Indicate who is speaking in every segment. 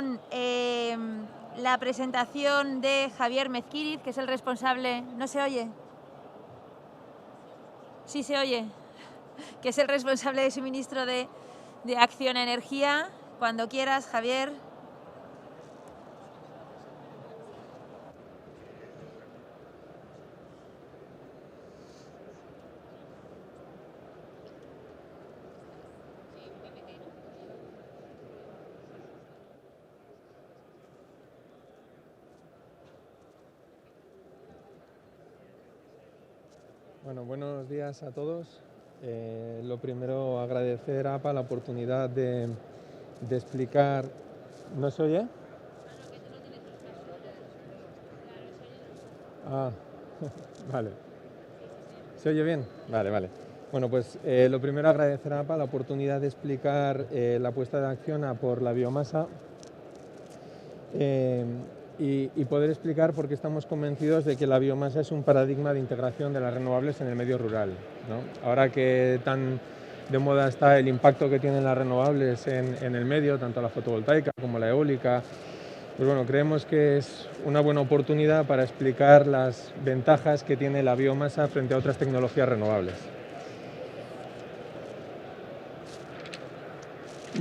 Speaker 1: con la presentación de Javier Mezquiriz, que es el responsable... ¿No se oye? Sí se oye. Que es el responsable de suministro de Acciona Energía. Cuando quieras, Javier.
Speaker 2: Bueno, buenos días a todos. Lo primero, agradecer a APA la oportunidad de explicar... ¿No se oye? Ah, vale. ¿Se oye bien? Vale, vale. Bueno, pues lo primero, agradecer a APA la oportunidad de explicar la apuesta de Acciona por la biomasa y poder explicar por qué estamos convencidos de que la biomasa es un paradigma de integración de las renovables en el medio rural, ¿no? Ahora que tan de moda está el impacto que tienen las renovables en el medio, tanto la fotovoltaica como la eólica, pues bueno, creemos que es una buena oportunidad para explicar las ventajas que tiene la biomasa frente a otras tecnologías renovables.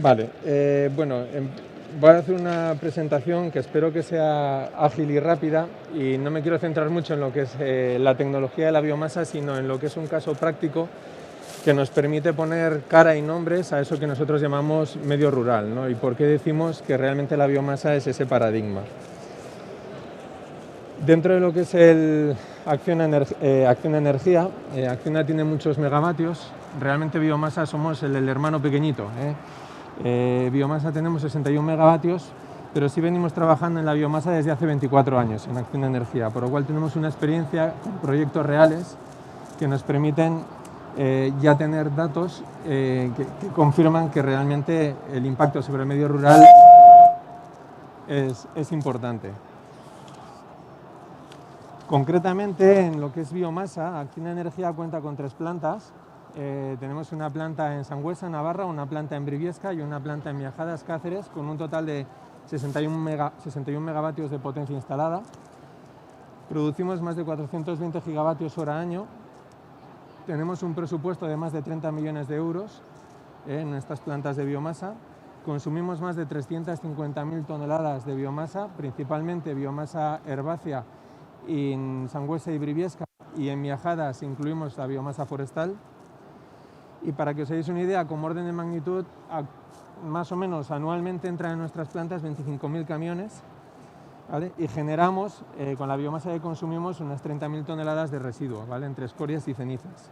Speaker 2: Vale, bueno, voy a hacer una presentación que espero que sea ágil y rápida, y no me quiero centrar mucho en lo que es la tecnología de la biomasa, sino en lo que es un caso práctico que nos permite poner cara y nombres a eso que nosotros llamamos medio rural, ¿no? Y por qué decimos que realmente la biomasa es ese paradigma. Dentro de lo que es el Acciona Energía, Acciona tiene muchos megavatios. Realmente biomasa somos el hermano pequeñito, biomasa tenemos 61 megavatios, pero sí venimos trabajando en la biomasa desde hace 24 años en Acciona Energía, por lo cual tenemos una experiencia con proyectos reales que nos permiten ya tener datos que confirman que realmente el impacto sobre el medio rural es importante. Concretamente, en lo que es biomasa, Acciona Energía cuenta con 3 plantas. Tenemos una planta en Sangüesa, Navarra, una planta en Briviesca y una planta en Miajadas, Cáceres, con un total de 61 megavatios de potencia instalada. Producimos más de 420 gigavatios hora año. Tenemos un presupuesto de más de 30 millones de euros en estas plantas de biomasa. Consumimos más de 350.000 toneladas de biomasa, principalmente biomasa herbácea en Sangüesa y Briviesca, y en Miajadas incluimos la biomasa forestal. Y para que os hagáis una idea, como orden de magnitud, más o menos anualmente entran en nuestras plantas 25.000 camiones, ¿vale? Y generamos, con la biomasa que consumimos, unas 30.000 toneladas de residuos, ¿vale? Entre escorias y cenizas.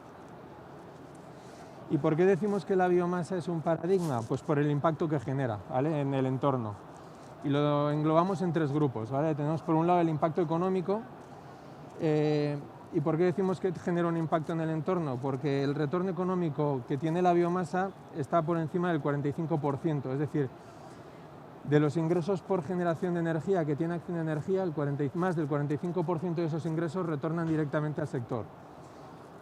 Speaker 2: ¿Y por qué decimos que la biomasa es un paradigma? Pues por el impacto que genera, ¿vale? En el entorno. Y lo englobamos en 3 grupos, ¿vale? Tenemos por un lado el impacto económico. ¿Y por qué decimos que genera un impacto en el entorno? Porque el retorno económico que tiene la biomasa está por encima del 45%, es decir, de los ingresos por generación de energía que tiene Acciona Energía, más del 45% de esos ingresos retornan directamente al sector.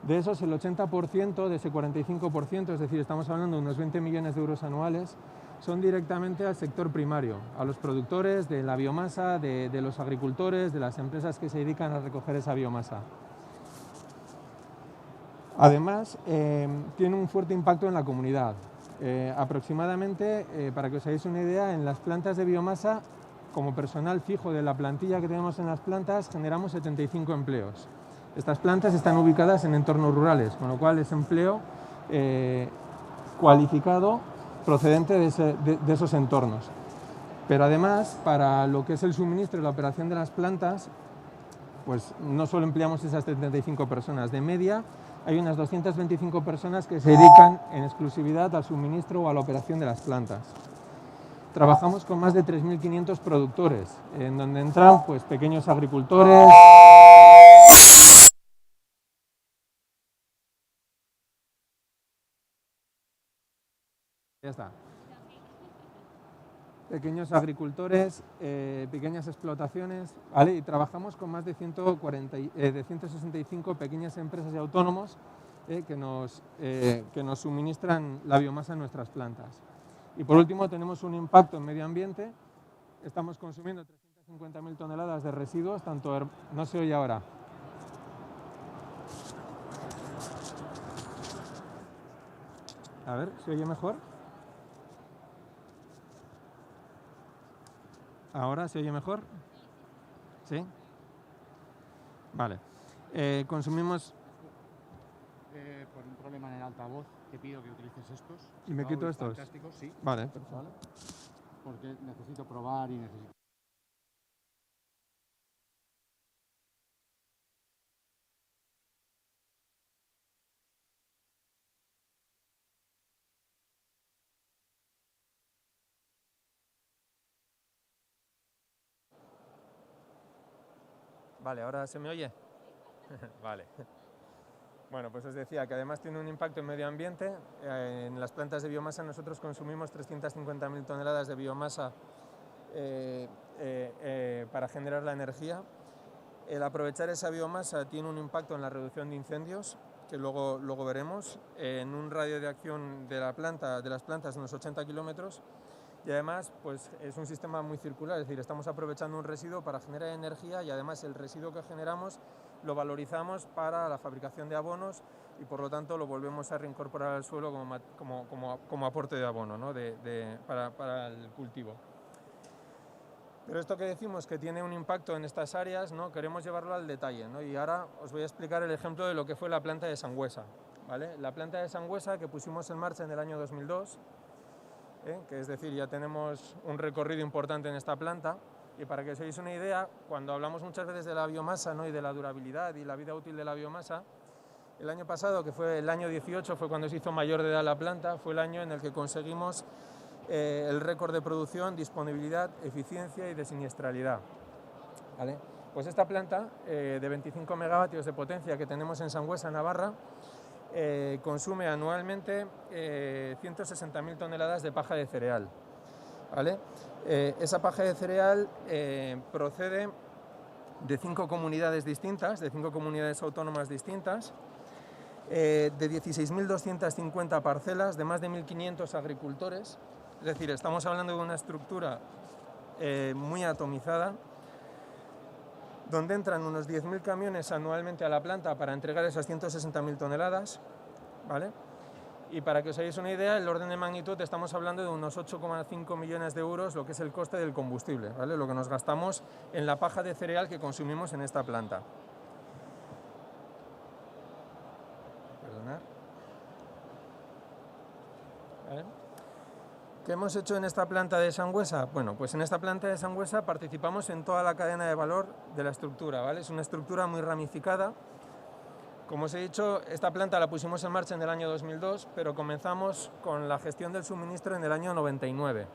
Speaker 2: De esos, el 80% de ese 45%, es decir, estamos hablando de unos 20 millones de euros anuales, son directamente al sector primario, a los productores de la biomasa, de los agricultores, de las empresas que se dedican a recoger esa biomasa. Además, tiene un fuerte impacto en la comunidad. Aproximadamente, para que os hagáis una idea, en las plantas de biomasa, como personal fijo de la plantilla que tenemos en las plantas, generamos 75 empleos. Estas plantas están ubicadas en entornos rurales, con lo cual es empleo cualificado procedente de esos entornos. Pero además, para lo que es el suministro y la operación de las plantas, pues no solo empleamos esas 75 personas. De media, hay unas 225 personas que se dedican en exclusividad al suministro o a la operación de las plantas. Trabajamos con más de 3.500 productores, en donde entran pues pequeños agricultores. Ya está. Pequeños agricultores, pequeñas explotaciones, ¿vale? Y trabajamos con más de 165 pequeñas empresas y autónomos que nos suministran la biomasa en nuestras plantas. Y por último, tenemos un impacto en medio ambiente estamos consumiendo 350.000 toneladas de residuos, tanto... No se oye ahora. A ver, ¿se oye mejor? ¿Ahora se oye mejor? ¿Sí? Vale. Consumimos...
Speaker 3: Por un problema en el altavoz, te pido que utilices estos.
Speaker 2: ¿Y me quito estos?
Speaker 3: Fantásticos, sí.
Speaker 2: Vale, perfecto.
Speaker 3: ¿Vale? Porque necesito probar y necesito...
Speaker 2: Vale, ¿ahora se me oye? Vale. Bueno, pues os decía que además tiene un impacto en medio ambiente. En las plantas de biomasa nosotros consumimos 350.000 toneladas de biomasa para generar la energía. El aprovechar esa biomasa tiene un impacto en la reducción de incendios, que luego veremos, en un radio de acción de las plantas de unos 80 kilómetros. Y además pues es un sistema muy circular, es decir, estamos aprovechando un residuo para generar energía y además el residuo que generamos lo valorizamos para la fabricación de abonos y por lo tanto lo volvemos a reincorporar al suelo como aporte de abono, ¿no? para el cultivo. Pero esto que decimos que tiene un impacto en estas áreas, ¿no? Queremos llevarlo al detalle, ¿no? Y ahora os voy a explicar el ejemplo de lo que fue la planta de Sangüesa, ¿vale? La planta de Sangüesa que pusimos en marcha en el año 2002, que es decir, ya tenemos un recorrido importante en esta planta. Y para que os hagáis una idea, cuando hablamos muchas veces de la biomasa, ¿no? Y de la durabilidad y la vida útil de la biomasa, el año pasado, que fue el año 18, fue cuando se hizo mayor de edad la planta, fue el año en el que conseguimos el récord de producción, disponibilidad, eficiencia y de siniestralidad, ¿vale? Pues esta planta de 25 megavatios de potencia que tenemos en Sangüesa, Navarra, consume anualmente 160.000 toneladas de paja de cereal, ¿vale? Esa paja de cereal procede de 5 comunidades distintas, de 5 comunidades autónomas distintas, de 16.250 parcelas, de más de 1.500 agricultores. Es decir, estamos hablando de una estructura muy atomizada, donde entran unos 10.000 camiones anualmente a la planta para entregar esas 160.000 toneladas, ¿vale? Y para que os hagáis una idea, el orden de magnitud, estamos hablando de unos 8,5 millones de euros, lo que es el coste del combustible, ¿vale? Lo que nos gastamos en la paja de cereal que consumimos en esta planta. Perdonad. ¿Vale? ¿Qué hemos hecho en esta planta de Sangüesa? Bueno, pues en esta planta de Sangüesa participamos en toda la cadena de valor de la estructura, ¿vale? Es una estructura muy ramificada. Como os he dicho, esta planta la pusimos en marcha en el año 2002, pero comenzamos con la gestión del suministro en el año 99.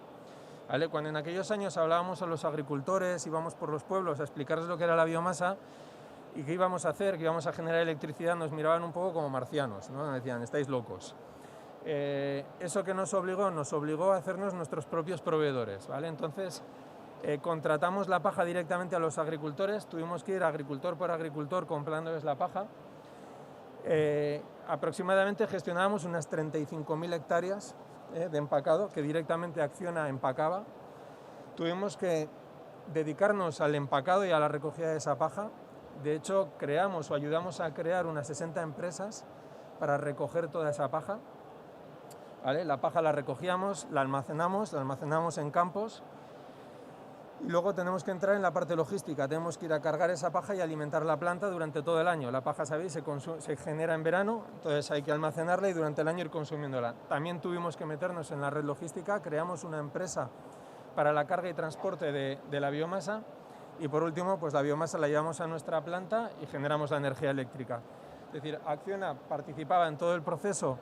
Speaker 2: ¿Vale? Cuando en aquellos años hablábamos a los agricultores, íbamos por los pueblos a explicarles lo que era la biomasa y qué íbamos a hacer, que íbamos a generar electricidad, nos miraban un poco como marcianos, ¿no? Nos decían, estáis locos. Eso que nos obligó a hacernos nuestros propios proveedores, ¿vale? Entonces contratamos la paja directamente a los agricultores, tuvimos que ir agricultor por agricultor comprándoles la paja. Aproximadamente gestionábamos unas 35.000 hectáreas de empacado que directamente Acciona empacaba. Tuvimos que dedicarnos al empacado y a la recogida de esa paja. De hecho, creamos o ayudamos a crear unas 60 empresas para recoger toda esa paja, ¿vale? La paja la recogíamos, la almacenamos en campos y luego tenemos que entrar en la parte logística, tenemos que ir a cargar esa paja y alimentar la planta durante todo el año. La paja, sabéis, se genera en verano, entonces hay que almacenarla y durante el año ir consumiéndola. También tuvimos que meternos en la red logística, creamos una empresa para la carga y transporte de la biomasa y por último, pues la biomasa la llevamos a nuestra planta y generamos la energía eléctrica. Es decir, Acciona participaba en todo el proceso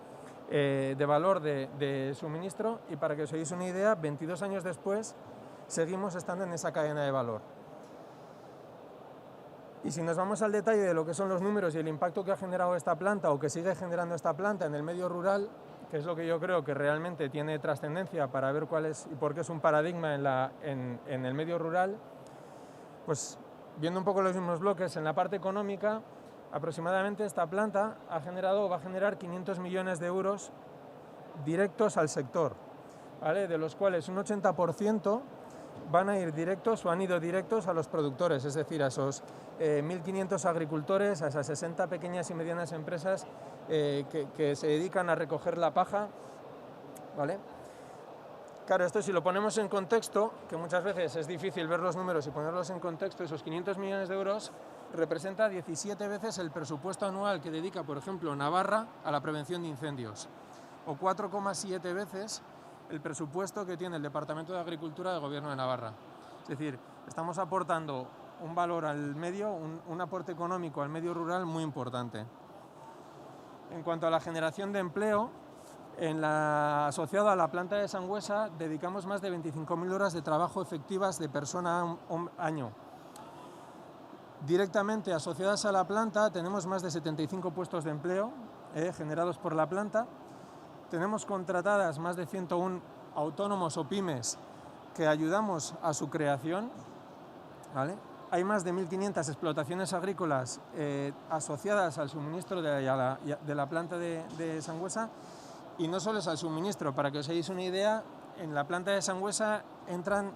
Speaker 2: de valor de suministro y para que os hagáis una idea, 22 años después seguimos estando en esa cadena de valor. Y si nos vamos al detalle de lo que son los números y el impacto que ha generado esta planta o que sigue generando esta planta en el medio rural, que es lo que yo creo que realmente tiene trascendencia para ver cuál es y por qué es un paradigma en el medio rural, pues viendo un poco los mismos bloques, en la parte económica, aproximadamente esta planta va a generar 500 millones de euros directos al sector, ¿vale? De los cuales un 80% van a ir directos o han ido directos a los productores, es decir, a esos 1.500 agricultores, a esas 60 pequeñas y medianas empresas que se dedican a recoger la paja, ¿vale? Claro, esto si lo ponemos en contexto, que muchas veces es difícil ver los números y ponerlos en contexto, esos 500 millones de euros representa 17 veces el presupuesto anual que dedica, por ejemplo, Navarra a la prevención de incendios, o 4,7 veces el presupuesto que tiene el Departamento de Agricultura del Gobierno de Navarra. Es decir, estamos aportando un valor al medio, un aporte económico al medio rural muy importante. En cuanto a la generación de empleo, asociado a la planta de Sangüesa, dedicamos más de 25.000 horas de trabajo efectivas de persona año. Directamente asociadas a la planta tenemos más de 75 puestos de empleo generados por la planta. Tenemos contratadas más de 101 autónomos o pymes que ayudamos a su creación, ¿vale? Hay más de 1.500 explotaciones agrícolas asociadas al suministro de la planta de Sangüesa, y no solo es al suministro, para que os hagáis una idea, en la planta de Sangüesa entran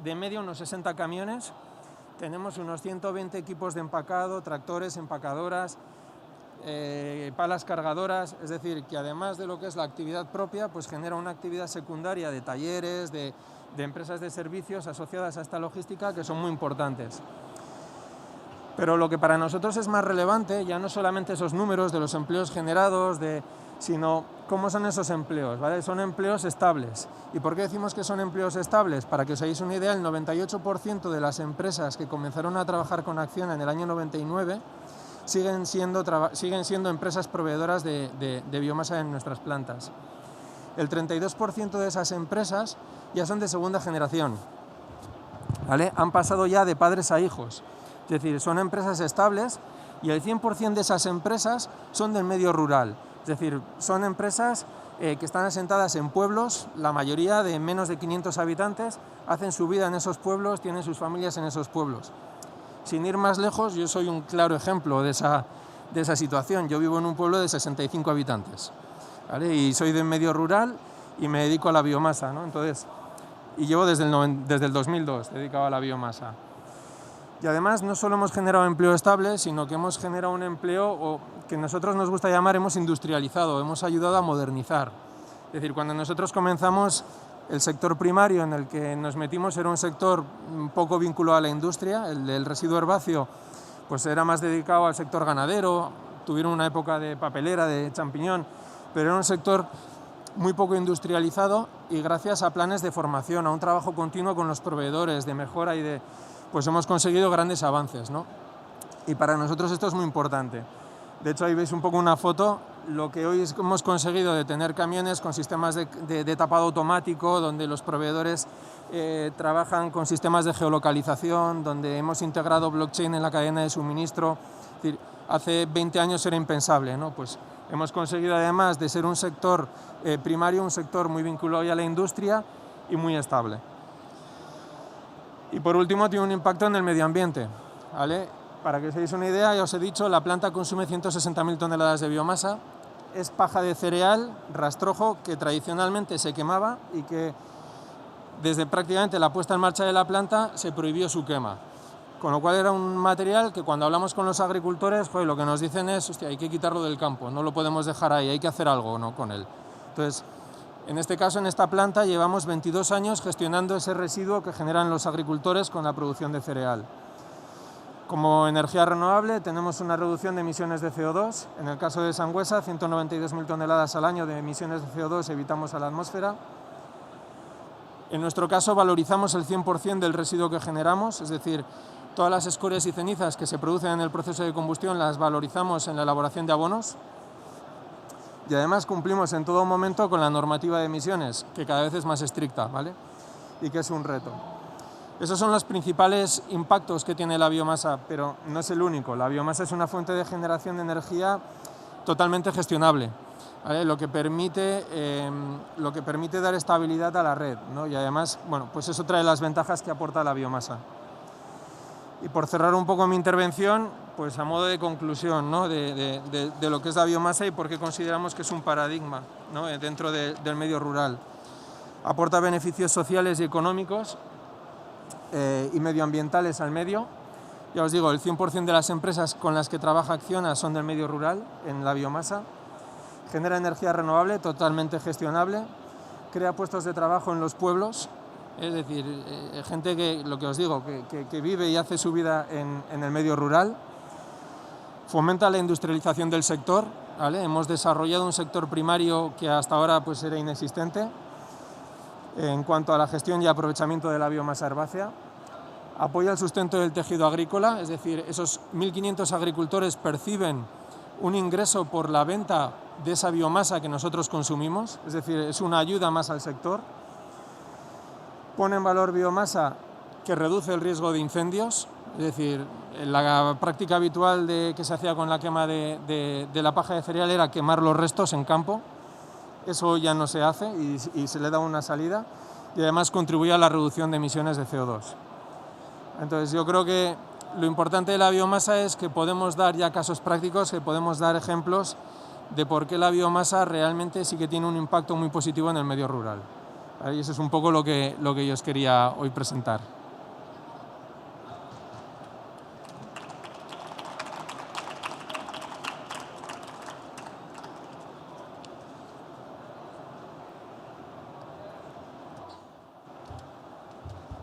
Speaker 2: de media unos 60 camiones, tenemos unos 120 equipos de empacado, tractores, empacadoras, palas cargadoras, es decir, que además de lo que es la actividad propia, pues genera una actividad secundaria de talleres, de empresas de servicios asociadas a esta logística que son muy importantes. Pero lo que para nosotros es más relevante ya no solamente esos números de los empleos generados, sino cómo son esos empleos, ¿vale? Son empleos estables. ¿Y por qué decimos que son empleos estables? Para que os hagáis una idea, el 98% de las empresas que comenzaron a trabajar con Acciona en el año 99 siguen siendo empresas proveedoras de biomasa en nuestras plantas. El 32% de esas empresas ya son de segunda generación, ¿vale? Han pasado ya de padres a hijos, es decir, son empresas estables, y el 100% de esas empresas son del medio rural, es decir, son empresas que están asentadas en pueblos, la mayoría de menos de 500 habitantes, hacen su vida en esos pueblos, tienen sus familias en esos pueblos. Sin ir más lejos, yo soy un claro ejemplo de esa situación. Yo vivo en un pueblo de 65 habitantes, ¿vale? Y soy de medio rural y me dedico a la biomasa, ¿no? Entonces, y llevo desde el 2002 dedicado a la biomasa. Y además no solo hemos generado empleo estable, sino que hemos generado un empleo que nosotros nos gusta llamar, hemos industrializado, hemos ayudado a modernizar. Es decir, cuando nosotros comenzamos, el sector primario en el que nos metimos era un sector un poco vinculado a la industria, el del residuo herbáceo pues era más dedicado al sector ganadero, tuvieron una época de papelera, de champiñón, pero era un sector muy poco industrializado, y gracias a planes de formación, a un trabajo continuo con los proveedores, de mejora pues hemos conseguido grandes avances, ¿no? Y para nosotros esto es muy importante. De hecho, ahí veis un poco una foto, lo que hoy hemos conseguido de tener camiones con sistemas de tapado automático, donde los proveedores trabajan con sistemas de geolocalización, donde hemos integrado blockchain en la cadena de suministro. Es decir, hace 20 años era impensable, ¿no? Pues hemos conseguido, además de ser un sector primario, un sector muy vinculado ya a la industria y muy estable. Y por último, tiene un impacto en el medio ambiente, ¿vale? Para que os deis una idea, ya os he dicho, la planta consume 160.000 toneladas de biomasa, es paja de cereal, rastrojo, que tradicionalmente se quemaba y que desde prácticamente la puesta en marcha de la planta se prohibió su quema. Con lo cual era un material que cuando hablamos con los agricultores, pues lo que nos dicen es, hostia, hay que quitarlo del campo, no lo podemos dejar ahí, hay que hacer algo, ¿no?, con él. Entonces, en este caso, en esta planta, llevamos 22 años gestionando ese residuo que generan los agricultores con la producción de cereal. Como energía renovable tenemos una reducción de emisiones de CO2. En el caso de Sangüesa, 192.000 toneladas al año de emisiones de CO2 evitamos a la atmósfera. En nuestro caso valorizamos el 100% del residuo que generamos, es decir, todas las escorias y cenizas que se producen en el proceso de combustión las valorizamos en la elaboración de abonos. Y además cumplimos en todo momento con la normativa de emisiones, que cada vez es más estricta, ¿vale? Y que es un reto. Esos son los principales impactos que tiene la biomasa, pero no es el único. La biomasa es una fuente de generación de energía totalmente gestionable, ¿vale? Lo que permite dar estabilidad a la red, ¿no? Y además, bueno, pues eso trae las ventajas que aporta la biomasa. Y por cerrar un poco mi intervención, pues a modo de conclusión, ¿no?, de lo que es la biomasa y por qué consideramos que es un paradigma, ¿no?, dentro del medio rural. Aporta beneficios sociales y económicos, y medioambientales al medio. Ya os digo, el 100% de las empresas con las que trabaja Acciona son del medio rural, en la biomasa. Genera energía renovable, totalmente gestionable. Crea puestos de trabajo en los pueblos, es decir, gente que, lo que os digo, que vive y hace su vida en el medio rural. Fomenta la industrialización del sector, ¿vale? Hemos desarrollado un sector primario que hasta ahora pues, era inexistente en cuanto a la gestión y aprovechamiento de la biomasa herbácea. Apoya el sustento del tejido agrícola, es decir, esos 1.500 agricultores perciben un ingreso por la venta de esa biomasa que nosotros consumimos, es decir, es una ayuda más al sector. Pone en valor biomasa que reduce el riesgo de incendios, es decir, la práctica habitual que se hacía con la quema de la paja de cereal era quemar los restos en campo. Eso ya no se hace y se le da una salida, y además contribuye a la reducción de emisiones de CO2. Entonces yo creo que lo importante de la biomasa es que podemos dar ya casos prácticos, que podemos dar ejemplos de por qué la biomasa realmente sí que tiene un impacto muy positivo en el medio rural. Y eso es un poco lo que yo os quería hoy presentar.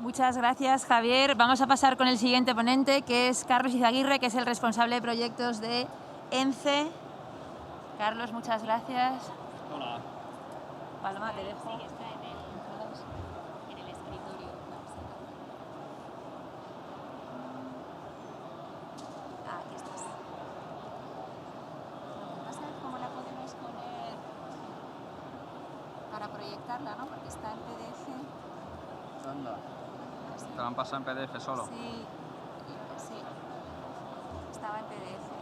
Speaker 1: Muchas gracias, Javier. Vamos a pasar con el siguiente ponente, que es Carlos Izaguirre, que es el responsable de proyectos de ENCE. Carlos, muchas gracias.
Speaker 4: Hola.
Speaker 1: Paloma, te dejo.
Speaker 5: Sí, está en el escritorio. Aquí estás. Lo que pasa es cómo la podemos poner para proyectarla, ¿no? Porque está en PDF.
Speaker 4: Anda. ¿Te lo han pasado en PDF solo?
Speaker 5: Sí, sí. Estaba en PDF.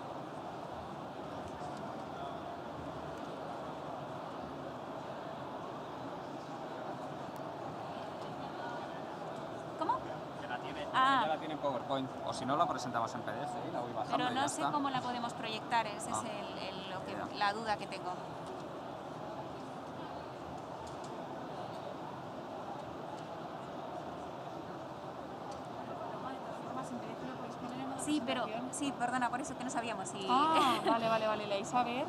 Speaker 5: ¿Cómo?
Speaker 4: Que la tiene,
Speaker 5: Ah.
Speaker 4: ya la tiene en PowerPoint. O si no, la presentamos en PDF y la voy bajando.
Speaker 5: Pero
Speaker 4: y ya
Speaker 5: no sé
Speaker 4: está.
Speaker 5: cómo la podemos proyectar, esa
Speaker 4: Ah.
Speaker 5: es la duda que tengo. Sí, pero sí, perdona, por eso que no sabíamos si...
Speaker 6: Ah, vale, la Isabel.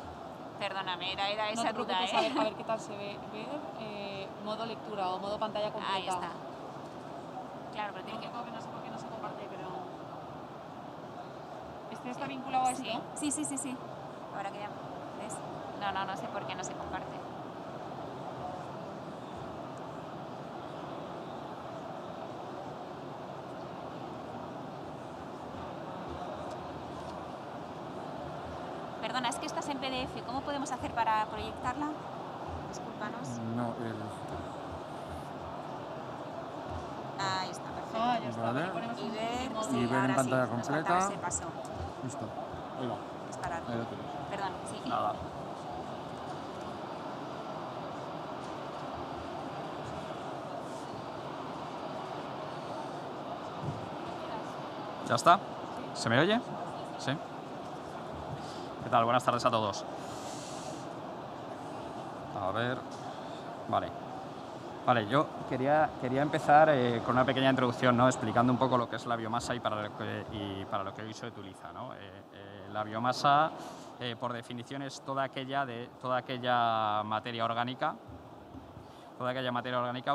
Speaker 5: Perdóname, era
Speaker 6: No
Speaker 5: esa
Speaker 6: te
Speaker 5: duda,
Speaker 6: preocupes,
Speaker 5: ¿eh?
Speaker 6: a ver qué tal se ve. Ver modo lectura o modo pantalla completa.
Speaker 5: Ahí está. Claro, pero tiene que...
Speaker 6: No sé por qué no se comparte, pero... ¿Este está vinculado a esto?
Speaker 5: Sí. Ahora que ya... ¿Ves? No sé por qué no se comparte. Perdona, es que estás en PDF. ¿Cómo podemos hacer para proyectarla? Discúlpanos.
Speaker 3: No,
Speaker 5: Ahí está, perfecto.
Speaker 6: Ah, ya está.
Speaker 3: Vale.
Speaker 6: Ponemos
Speaker 5: Y
Speaker 6: un
Speaker 5: ver,
Speaker 6: modo-
Speaker 5: sí,
Speaker 3: Y ver en
Speaker 5: ahora
Speaker 3: pantalla
Speaker 5: sí, nos
Speaker 3: completa.
Speaker 5: faltaba ese paso.
Speaker 3: listo. Ahí va.
Speaker 5: Disparar.
Speaker 3: Ahí lo tenéis.
Speaker 5: Perdón, sí.
Speaker 4: Nada. ¿Ya está? ¿Se me oye? Sí. ¿Qué tal? Buenas tardes a todos. A ver. Vale, yo quería empezar con una pequeña introducción, ¿no? Explicando un poco lo que es la biomasa y para lo que hoy se utiliza, ¿no? La biomasa, por definición, es toda aquella materia orgánica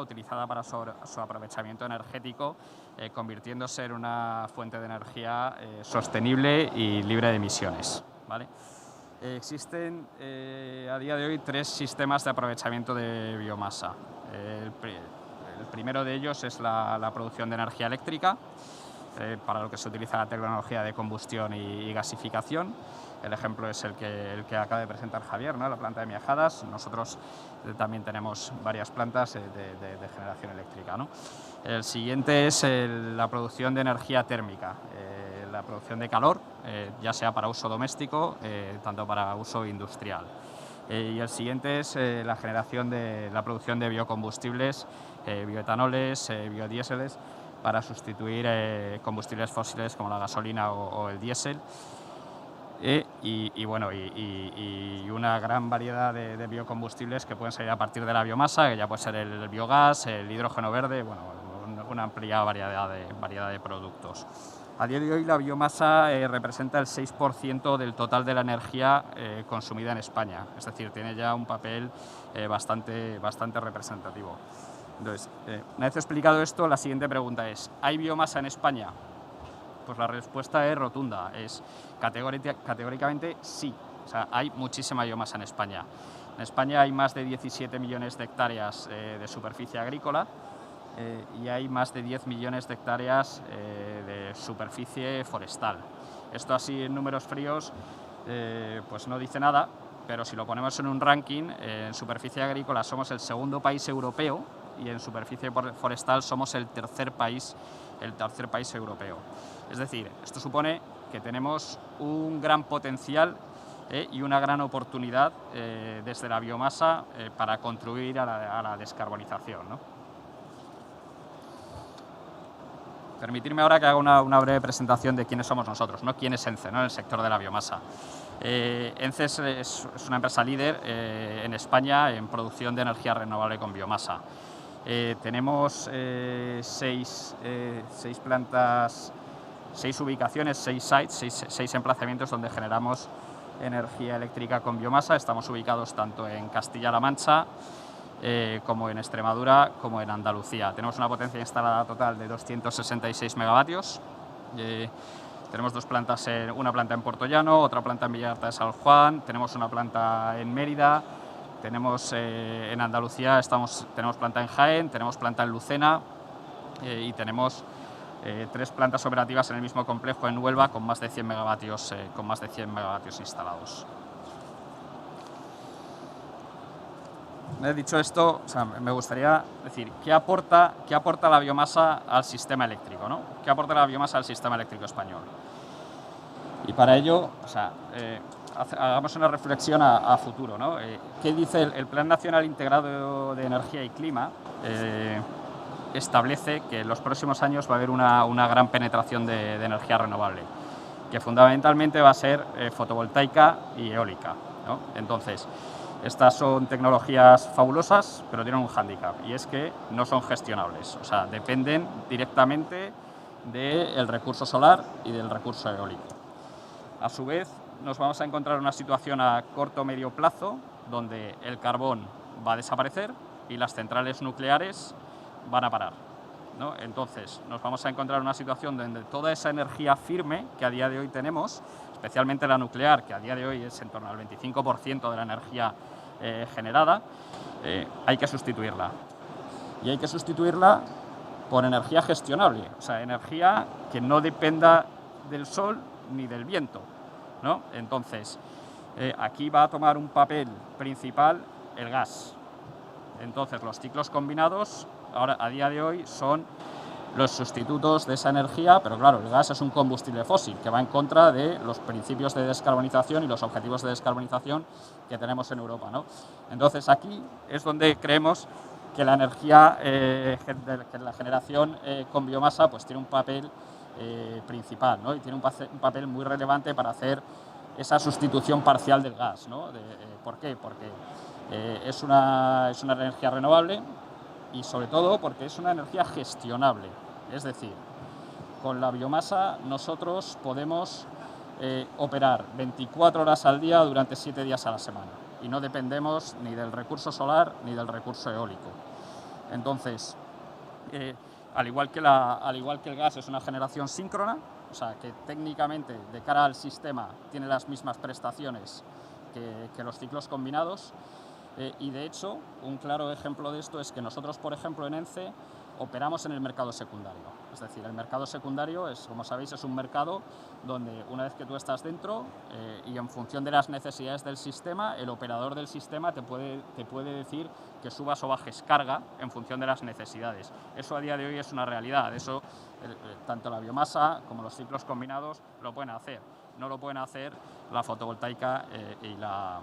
Speaker 4: utilizada para su aprovechamiento energético, convirtiéndose en una fuente de energía sostenible y libre de emisiones, ¿vale? Existen a día de hoy 3 sistemas de aprovechamiento de biomasa. El primero de ellos es la producción de energía eléctrica, para lo que se utiliza la tecnología de combustión y gasificación. El ejemplo es el que acaba de presentar Javier, ¿no? La planta de Miajadas. Nosotros también tenemos varias plantas de generación eléctrica, ¿no? El siguiente es la producción de energía térmica, la producción de calor, ya sea para uso doméstico, tanto para uso industrial. Y el siguiente es la producción de biocombustibles, bioetanoles, biodiéseles, para sustituir combustibles fósiles como la gasolina o el diésel. Y una gran variedad de biocombustibles que pueden salir a partir de la biomasa, que ya puede ser el biogás, el hidrógeno verde, bueno, una amplia variedad de productos. A día de hoy la biomasa representa el 6% del total de la energía consumida en España, es decir, tiene ya un papel bastante representativo. Entonces, una vez explicado esto, la siguiente pregunta es, ¿hay biomasa en España? Pues la respuesta es rotunda, es categóricamente sí. O sea, hay muchísima biomasa en España. En España hay más de 17 millones de hectáreas de superficie agrícola y hay más de 10 millones de hectáreas de superficie forestal. Esto así en números fríos pues no dice nada, pero si lo ponemos en un ranking, en superficie agrícola somos el segundo país europeo y en superficie forestal somos el tercer país europeo. Es decir, esto supone que tenemos un gran potencial y una gran oportunidad desde la biomasa para contribuir a la descarbonización, ¿no? Permitirme ahora que haga una breve presentación de quiénes somos nosotros, ¿no? Quién es ENCE, ¿no? En el sector de la biomasa. ENCE es una empresa líder en España en producción de energía renovable con biomasa. Tenemos 6 plantas, 6 ubicaciones, 6 sites, 6 emplazamientos donde generamos energía eléctrica con biomasa. Estamos ubicados tanto en Castilla-La Mancha como en Extremadura, como en Andalucía. Tenemos una potencia instalada total de 266 megavatios. Tenemos 2 plantas, una planta en Puertollano, otra planta en Villarta de San Juan, tenemos una planta en Mérida, tenemos en Andalucía tenemos planta en Jaén, tenemos planta en Lucena y tenemos 3 plantas operativas en el mismo complejo en Huelva con más de 100 megavatios instalados. Dicho esto, o sea, me gustaría decir, ¿qué aporta la biomasa al sistema eléctrico, ¿no? ¿Qué aporta la biomasa al sistema eléctrico español? Y para ello, o sea, hagamos una reflexión a futuro, ¿no? ¿Qué dice el Plan Nacional Integrado de Energía y Clima? Establece que en los próximos años va a haber una gran penetración de energía renovable, que fundamentalmente va a ser fotovoltaica y eólica, ¿no? Entonces, estas son tecnologías fabulosas, pero tienen un hándicap, y es que no son gestionables. O sea, dependen directamente del recurso solar y del recurso eólico. A su vez, nos vamos a encontrar una situación a corto o medio plazo donde el carbón va a desaparecer y las centrales nucleares van a parar, ¿no? Entonces, nos vamos a encontrar una situación donde toda esa energía firme que a día de hoy tenemos, especialmente la nuclear, que a día de hoy es en torno al 25% de la energía generada, hay que sustituirla. Y hay que sustituirla por energía gestionable, o sea, energía que no dependa del sol ni del viento, ¿no? Entonces, aquí va a tomar un papel principal el gas. Entonces, los ciclos combinados, ahora a día de hoy, son los sustitutos de esa energía, pero claro, el gas es un combustible fósil que va en contra de los principios de descarbonización y los objetivos de descarbonización que tenemos en Europa, ¿no? Entonces, aquí es donde creemos que la energía, que la generación con biomasa, pues tiene un papel principal, ¿no? Y tiene un papel muy relevante para hacer esa sustitución parcial del gas, ¿no? ¿Por qué? Porque es una energía renovable y sobre todo porque es una energía gestionable. Es decir, con la biomasa nosotros podemos operar 24 horas al día durante 7 días a la semana y no dependemos ni del recurso solar ni del recurso eólico. Entonces, al igual que el gas es una generación síncrona, o sea que técnicamente de cara al sistema tiene las mismas prestaciones que los ciclos combinados, y de hecho un claro ejemplo de esto es que nosotros, por ejemplo, en ENCE operamos en el mercado secundario. Es decir, el mercado secundario es, como sabéis, es un mercado donde una vez que tú estás dentro y en función de las necesidades del sistema, el operador del sistema te puede decir que subas o bajes carga en función de las necesidades. Eso a día de hoy es una realidad. Eso tanto la biomasa como los ciclos combinados lo pueden hacer. No lo pueden hacer la fotovoltaica y la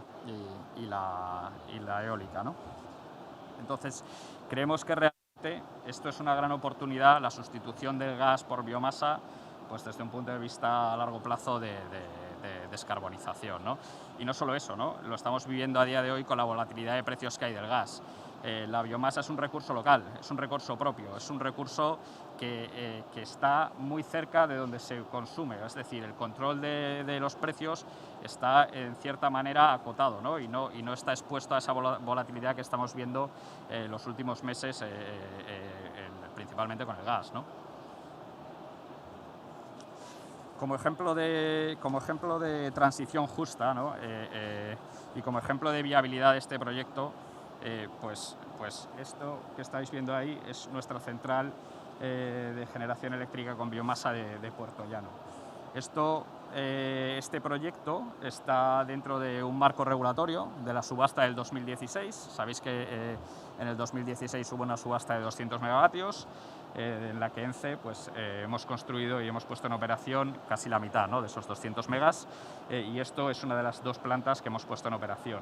Speaker 4: eólica, ¿no? Entonces, creemos que realmente esto es una gran oportunidad, la sustitución del gas por biomasa, pues desde un punto de vista a largo plazo de descarbonización, ¿no? Y no solo eso, ¿no? Lo estamos viviendo a día de hoy con la volatilidad de precios que hay del gas. La biomasa es un recurso local, es un recurso propio, es un recurso que está muy cerca de donde se consume, es decir, el control de los precios está en cierta manera acotado, ¿no? Y no está expuesto a esa volatilidad que estamos viendo los últimos meses, principalmente con el gas, ¿no? Como ejemplo de transición justa, ¿no? Y como ejemplo de viabilidad de este proyecto, pues esto que estáis viendo ahí es nuestra central de generación eléctrica con biomasa de Puerto Llano. Este proyecto está dentro de un marco regulatorio de la subasta del 2016. Sabéis que en el 2016 hubo una subasta de 200 megavatios, en la que ENCE hemos construido y hemos puesto en operación casi la mitad, ¿no?, de esos 200 megas, y esto es una de las 2 plantas que hemos puesto en operación.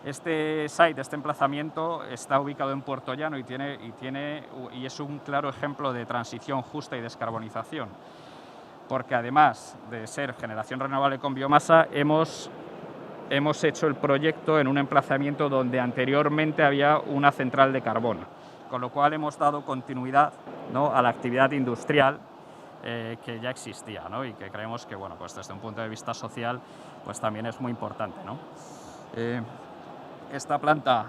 Speaker 4: Este site, este emplazamiento, está ubicado en Puerto Llano y es un claro ejemplo de transición justa y descarbonización, porque además de ser generación renovable con biomasa, hemos hecho el proyecto en un emplazamiento donde anteriormente había una central de carbón, con lo cual hemos dado continuidad, ¿no?, a la actividad industrial que ya existía, ¿no?, y que creemos que, bueno, pues desde un punto de vista social, pues también es muy importante, ¿no? Esta planta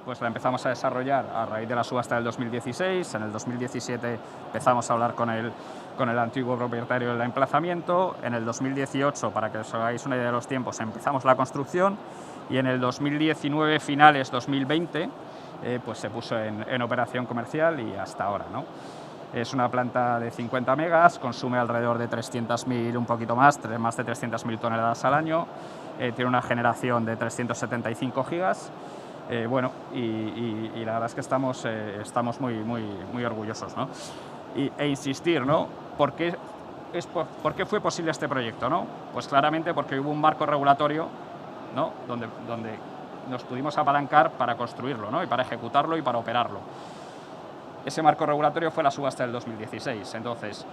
Speaker 4: pues la empezamos a desarrollar a raíz de la subasta del 2016. En el 2017 empezamos a hablar con el antiguo propietario del emplazamiento. En el 2018, para que os hagáis una idea de los tiempos, empezamos la construcción, y en el 2019, finales 2020, pues se puso en operación comercial y hasta ahora, ¿no? Es una planta de 50 megas, consume alrededor de 300.000, un poquito más de 300.000 toneladas al año, tiene una generación de 375 gigas, bueno, y la verdad es que estamos muy orgullosos, ¿no? E insistir, ¿no? ¿Por qué fue posible este proyecto, ¿no? Pues claramente porque hubo un marco regulatorio, ¿no?, donde nos pudimos apalancar para construirlo, ¿no?, y para ejecutarlo y para operarlo. Ese marco regulatorio fue la subasta del 2016. Entonces,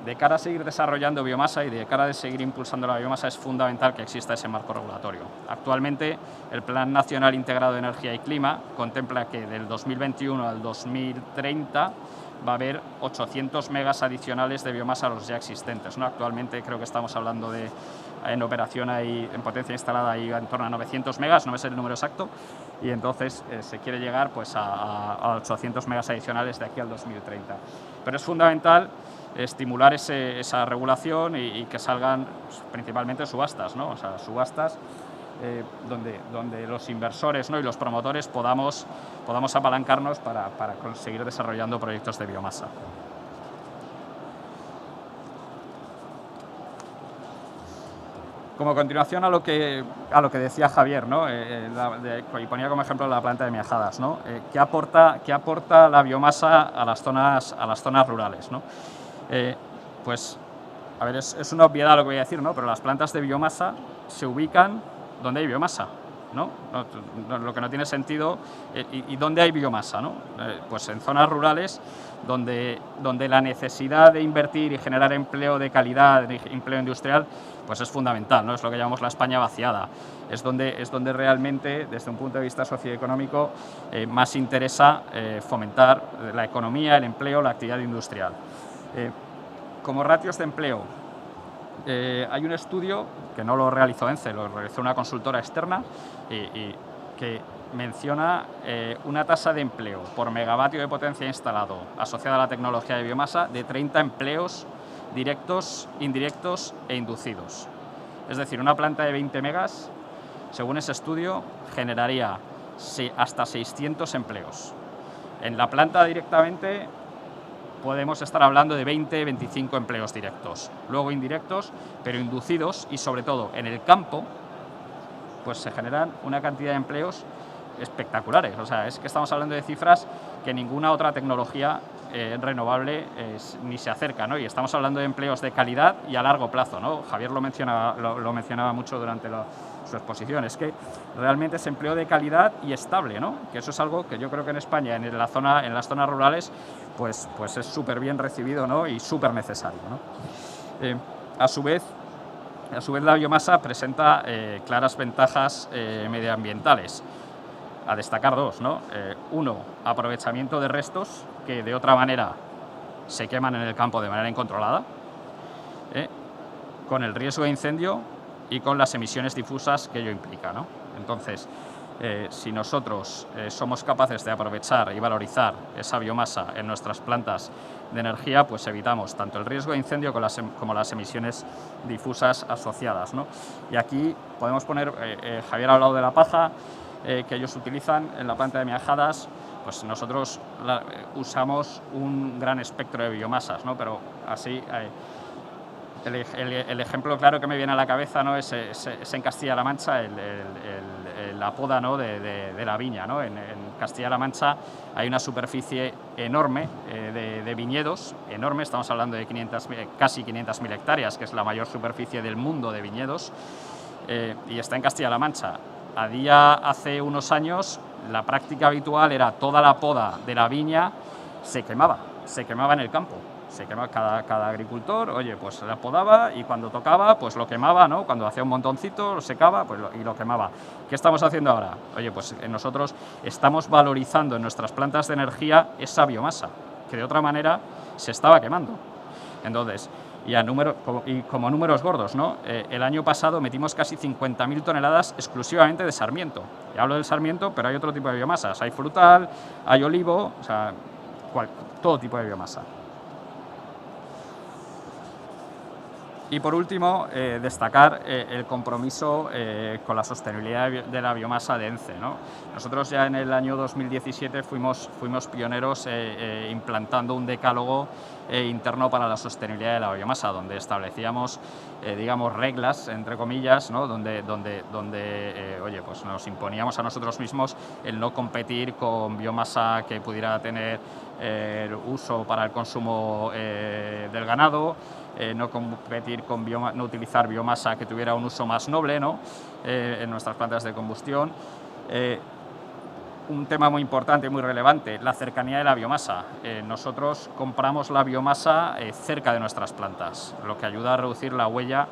Speaker 4: de cara a seguir desarrollando biomasa y de cara a seguir impulsando la biomasa, es fundamental que exista ese marco regulatorio. Actualmente, el Plan Nacional Integrado de Energía y Clima contempla que del 2021 al 2030 va a haber 800 megas adicionales de biomasa a los ya existentes, ¿no? Actualmente creo que estamos hablando de, en operación ahí, en potencia instalada, ahí en torno a 900 megas, no me sé el número exacto, y entonces se quiere llegar pues a 800 megas adicionales de aquí al 2030. Pero es fundamental estimular esa regulación y que salgan principalmente subastas, ¿no? O sea, subastas donde los inversores, ¿no?, y los promotores podamos apalancarnos para conseguir desarrollando proyectos de biomasa. Como continuación a lo que decía Javier, ¿no?, y ponía como ejemplo la planta de Miajadas, ¿no? ¿Qué aporta la biomasa a las zonas rurales, ¿no? Pues, a ver, es una obviedad lo que voy a decir, ¿no?, pero las plantas de biomasa se ubican donde hay biomasa, ¿no? Lo que no tiene sentido. ¿Y dónde hay biomasa, no? Pues en zonas rurales donde la necesidad de invertir y generar empleo de calidad, empleo industrial, pues es fundamental, ¿no? Es lo que llamamos la España vaciada. Es donde realmente, desde un punto de vista socioeconómico, más interesa fomentar la economía, el empleo, la actividad industrial. Como ratios de empleo, hay un estudio que no lo realizó ENCE, lo realizó una consultora externa, y que menciona una tasa de empleo por megavatio de potencia instalado asociada a la tecnología de biomasa de 30 empleos directos, indirectos e inducidos. Es decir, una planta de 20 megas, según ese estudio, generaría hasta 600 empleos. En la planta directamente podemos estar hablando de 20-25 empleos directos, luego indirectos, pero inducidos, y sobre todo en el campo, pues se generan una cantidad de empleos espectaculares. O sea, es que estamos hablando de cifras que ninguna otra tecnología renovable ni se acerca, ¿no? Y estamos hablando de empleos de calidad y a largo plazo, ¿no? Javier lo mencionaba mucho durante su exposición. Es que realmente es empleo de calidad y estable, ¿no? Que eso es algo que yo creo que en España, en las zonas rurales, pues es súper bien recibido, ¿no?, y súper necesario, ¿no? A su vez, la biomasa presenta claras ventajas medioambientales. a destacar dos, ¿no? Uno, aprovechamiento de restos que de otra manera se queman en el campo de manera incontrolada, con el riesgo de incendio y con las emisiones difusas que ello implica, ¿no? Entonces, si nosotros somos capaces de aprovechar y valorizar esa biomasa en nuestras plantas de energía, pues evitamos tanto el riesgo de incendio como las emisiones difusas asociadas, ¿no? Y aquí podemos poner, Javier ha hablado de la paja que ellos utilizan en la planta de Miajadas, pues nosotros usamos un gran espectro de biomasas, ¿no? Pero así... El ejemplo claro que me viene a la cabeza, ¿no? es en Castilla-La Mancha, la poda, ¿no? de la viña, ¿no? En Castilla-La Mancha hay una superficie enorme de viñedos, enorme, estamos hablando de casi 500.000 hectáreas, que es la mayor superficie del mundo de viñedos, y está en Castilla-La Mancha. Hace unos años, la práctica habitual era toda la poda de la viña se quemaba en el campo. Se quema cada agricultor, oye, pues la podaba y cuando tocaba, pues lo quemaba, ¿no? Cuando hacía un montoncito, lo secaba pues y lo quemaba. ¿Qué estamos haciendo ahora? Oye, pues nosotros estamos valorizando en nuestras plantas de energía esa biomasa, que de otra manera se estaba quemando. Entonces, como números gordos, ¿no? El año pasado metimos casi 50.000 toneladas exclusivamente de sarmiento. Y hablo del sarmiento, pero hay otro tipo de biomasas. Hay frutal, hay olivo, o sea, todo tipo de biomasa. Y por último, destacar el compromiso con la sostenibilidad de la biomasa de ENCE, ¿no? Nosotros ya en el año 2017 fuimos pioneros implantando un decálogo interno para la sostenibilidad de la biomasa, donde establecíamos, digamos, reglas, entre comillas, ¿no? donde oye, pues nos imponíamos a nosotros mismos el no competir con biomasa que pudiera tener uso para el consumo del ganado, no competir con no utilizar biomasa que tuviera un uso más noble, ¿no? En nuestras plantas de combustión. Un tema muy importante, muy relevante, la cercanía de la biomasa. Nosotros compramos la biomasa cerca de nuestras plantas, lo que ayuda a reducir la huella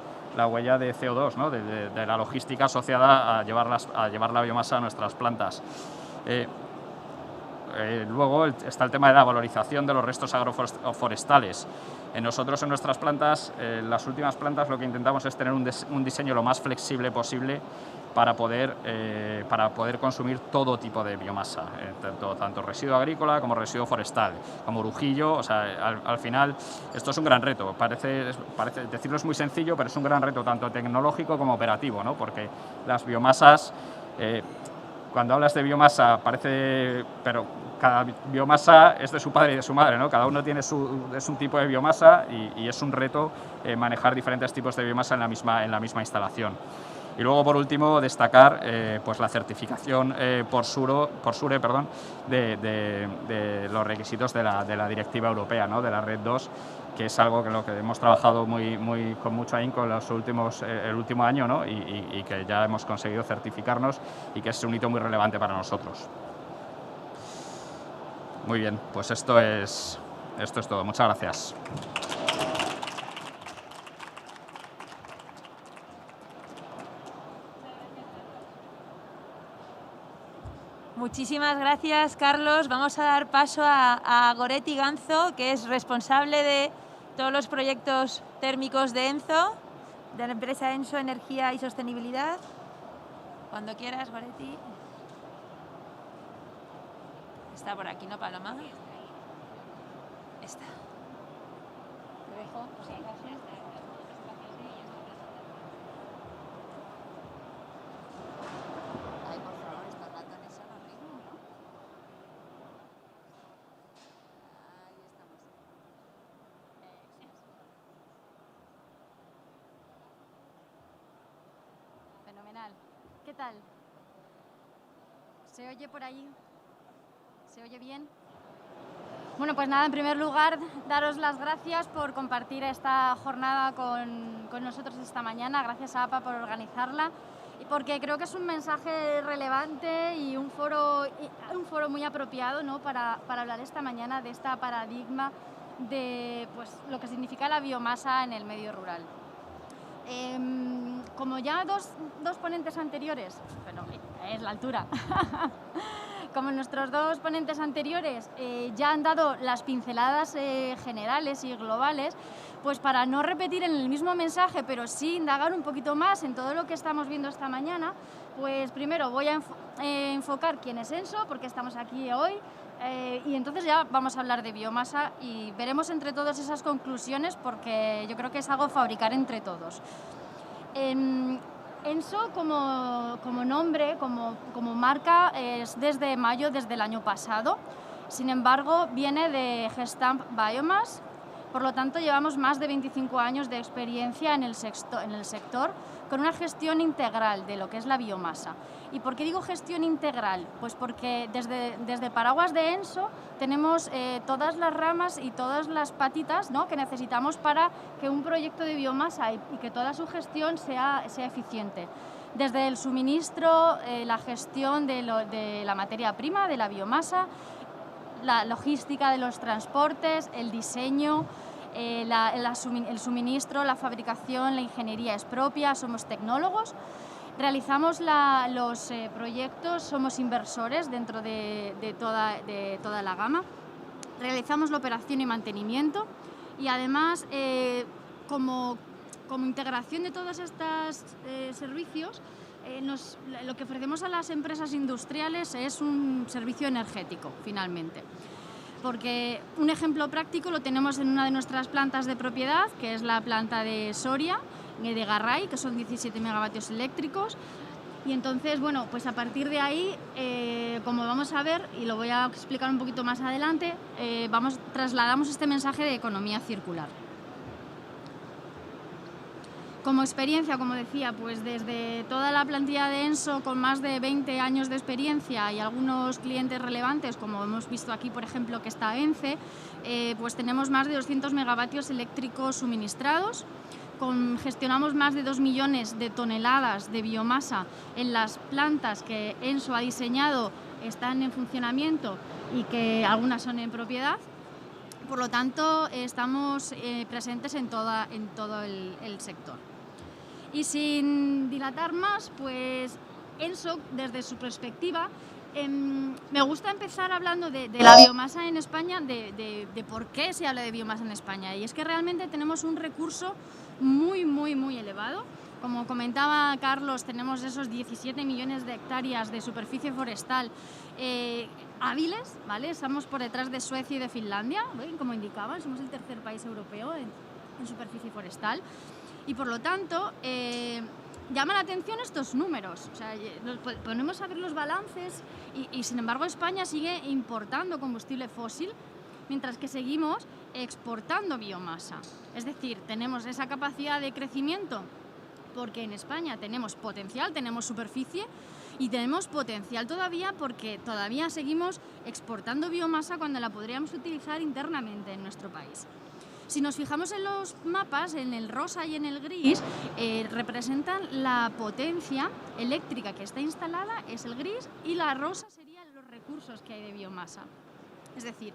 Speaker 4: de CO2, ¿no? de la logística asociada a llevar la biomasa a nuestras plantas. Luego está el tema de la valorización de los restos agroforestales. Nosotros en nuestras plantas, las últimas plantas, lo que intentamos es tener un diseño lo más flexible posible para poder consumir todo tipo de biomasa, tanto residuo agrícola como residuo forestal, como orujillo. O sea, al final esto es un gran reto. Parece decirlo es muy sencillo, pero es un gran reto tanto tecnológico como operativo, ¿no? Porque las biomasas, cuando hablas de biomasa pero cada biomasa es de su padre y de su madre, ¿no? Cada uno es un tipo de biomasa y es un reto manejar diferentes tipos de biomasa en la misma instalación. Y luego, por último, destacar pues la certificación por SURE de los requisitos de la directiva europea, ¿no? De la Red 2, que es algo que lo que hemos trabajado con mucho ahínco el último año, ¿no? y que ya hemos conseguido certificarnos y que es un hito muy relevante para nosotros. Muy bien, pues esto es todo. Muchas gracias.
Speaker 1: Muchísimas gracias, Carlos. Vamos a dar paso a Goretti Ganzo, que es responsable de todos los proyectos térmicos de ENZO, de la empresa ENSO Energía y Sostenibilidad. Cuando quieras, Goretti. Está por aquí, ¿no, Paloma? Está. ¿Te dejo? Sí, gracias. Ay, por favor, estos ratones son horribles, ¿no? Ahí estamos.
Speaker 7: Fenomenal. ¿Qué tal? ¿Se oye por ahí? ¿Se oye bien? Bueno, pues nada, en primer lugar, daros las gracias por compartir esta jornada con nosotros esta mañana. Gracias a APA por organizarla y porque creo que es un mensaje relevante y un foro muy apropiado, ¿no? para hablar esta mañana de este paradigma de pues, lo que significa la biomasa en el medio rural. Como ya dos ponentes anteriores, bueno, es la altura. Como nuestros dos ponentes anteriores ya han dado las pinceladas generales y globales, pues para no repetir en el mismo mensaje, pero sí indagar un poquito más en todo lo que estamos viendo esta mañana, pues primero voy a enfocar quién es ENSO, por qué estamos aquí hoy, y entonces ya vamos a hablar de biomasa y veremos entre todos esas conclusiones, porque yo creo que es algo a fabricar entre todos. ENSO como nombre, como marca, es desde mayo, desde el año pasado. Sin embargo, viene de Gestamp Biomass, por lo tanto llevamos más de 25 años de experiencia en el sector con una gestión integral de lo que es la biomasa. ¿Y por qué digo gestión integral? Pues porque desde el paraguas de ENSO tenemos todas las ramas y todas las patitas, ¿no?, que necesitamos para que un proyecto de biomasa y que toda su gestión sea eficiente. Desde el suministro, la gestión de la materia prima, de la biomasa, la logística de los transportes, el diseño, el suministro, la fabricación, la ingeniería es propia, somos tecnólogos. Realizamos los proyectos, somos inversores dentro de toda la gama. Realizamos la operación y mantenimiento y además como integración de todos estos servicios, lo que ofrecemos a las empresas industriales es un servicio energético, finalmente. Porque un ejemplo práctico lo tenemos en una de nuestras plantas de propiedad, que es la planta de Soria, de Garray, que son 17 megavatios eléctricos. Y entonces, bueno, pues a partir de ahí, como vamos a ver, y lo voy a explicar un poquito más adelante, trasladamos este mensaje de economía circular. Como experiencia, como decía, pues desde toda la plantilla de ENSO con más de 20 años de experiencia y algunos clientes relevantes, como hemos visto aquí, por ejemplo, que está ENCE, pues tenemos más de 200 megavatios eléctricos suministrados. Gestionamos más de 2 millones de toneladas de biomasa en las plantas que ENSO ha diseñado, están en funcionamiento y que algunas son en propiedad. Por lo tanto, estamos presentes en todo el sector. Y sin dilatar más, pues ENSO, desde su perspectiva, me gusta empezar hablando de la biomasa en España, de por qué se habla de biomasa en España. Y es que realmente tenemos un recurso muy, muy, muy elevado. Como comentaba Carlos, tenemos esos 17 millones de hectáreas de superficie forestal hábiles, ¿vale? Estamos por detrás de Suecia y de Finlandia, ¿ven? Como indicaban, somos el tercer país europeo en superficie forestal. Y por lo tanto, llama la atención estos números. O sea, nos ponemos a ver los balances y sin embargo España sigue importando combustible fósil, mientras que seguimos exportando biomasa. Es decir, tenemos esa capacidad de crecimiento porque en España tenemos potencial, tenemos superficie y tenemos potencial todavía porque todavía seguimos exportando biomasa cuando la podríamos utilizar internamente en nuestro país. Si nos fijamos en los mapas, en el rosa y en el gris, representan la potencia eléctrica que está instalada, es el gris, y la rosa serían los recursos que hay de biomasa. Es decir,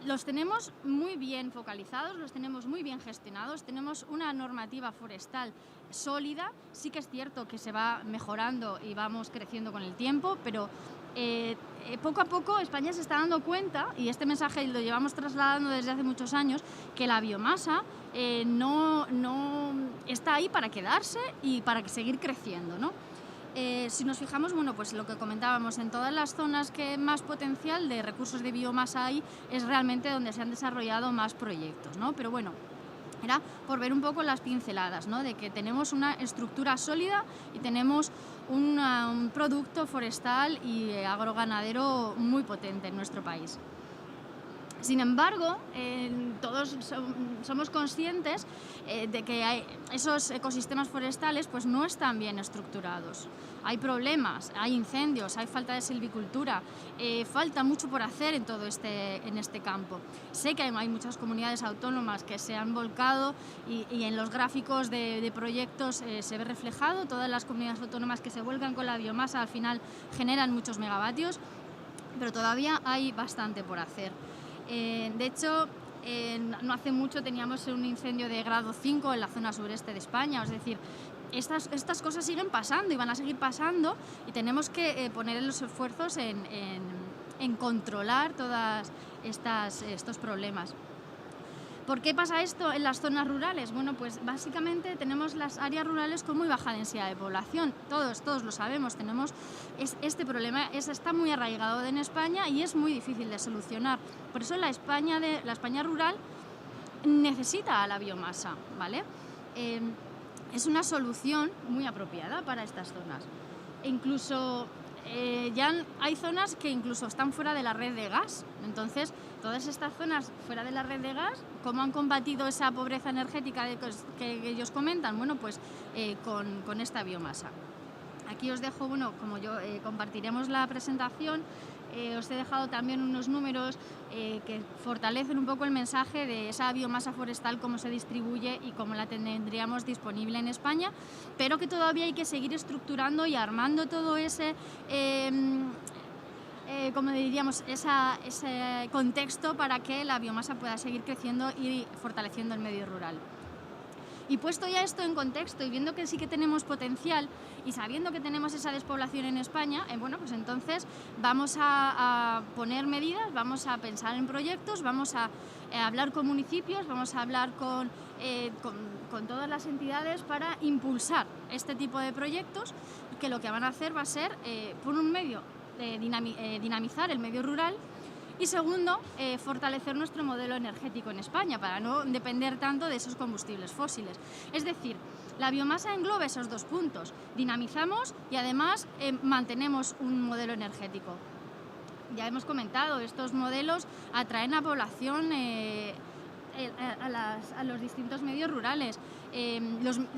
Speaker 7: los tenemos muy bien focalizados, los tenemos muy bien gestionados, tenemos una normativa forestal sólida. Sí que es cierto que se va mejorando y vamos creciendo con el tiempo, pero poco a poco España se está dando cuenta, y este mensaje lo llevamos trasladando desde hace muchos años, que la biomasa no está ahí para quedarse y para seguir creciendo, ¿no? Si nos fijamos, bueno, pues lo que comentábamos, en todas las zonas que más potencial de recursos de biomasa hay, es realmente donde se han desarrollado más proyectos, ¿no? Pero bueno, era por ver un poco las pinceladas, ¿no?, de que tenemos una estructura sólida y tenemos un producto forestal y agroganadero muy potente en nuestro país. Sin embargo, todos somos conscientes de que esos ecosistemas forestales pues no están bien estructurados. Hay problemas, hay incendios, hay falta de silvicultura, falta mucho por hacer en este campo. Sé que hay muchas comunidades autónomas que se han volcado y en los gráficos de proyectos se ve reflejado. Todas las comunidades autónomas que se vuelcan con la biomasa al final generan muchos megavatios, pero todavía hay bastante por hacer. De hecho, no hace mucho teníamos un incendio de grado 5 en la zona sureste de España, es decir, estas cosas siguen pasando y van a seguir pasando, y tenemos que poner los esfuerzos en controlar todos estos problemas. ¿Por qué pasa esto en las zonas rurales? Bueno, pues básicamente tenemos las áreas rurales con muy baja densidad de población. Todos lo sabemos, tenemos este problema, está muy arraigado en España y es muy difícil de solucionar. Por eso la España rural necesita a la biomasa, ¿vale? Es una solución muy apropiada para estas zonas. E incluso ya hay zonas que incluso están fuera de la red de gas. Entonces, todas estas zonas fuera de la red de gas, ¿cómo han combatido esa pobreza energética que ellos comentan? Bueno, pues con esta biomasa. Aquí os dejo, bueno, como yo compartiremos la presentación, os he dejado también unos números que fortalecen un poco el mensaje de esa biomasa forestal, cómo se distribuye y cómo la tendríamos disponible en España, pero que todavía hay que seguir estructurando y armando todo ese, como diríamos, ese contexto para que la biomasa pueda seguir creciendo y fortaleciendo el medio rural. Y puesto ya esto en contexto y viendo que sí que tenemos potencial y sabiendo que tenemos esa despoblación en España, bueno, pues entonces vamos a poner medidas, vamos a pensar en proyectos, vamos a hablar con municipios, vamos a hablar con todas las entidades para impulsar este tipo de proyectos, que lo que van a hacer va a ser, por un medio, dinamizar el medio rural, y segundo, fortalecer nuestro modelo energético en España para no depender tanto de esos combustibles fósiles. Es decir, la biomasa engloba esos dos puntos. Dinamizamos y además mantenemos un modelo energético. Ya hemos comentado, estos modelos atraen a población, a los distintos medios rurales.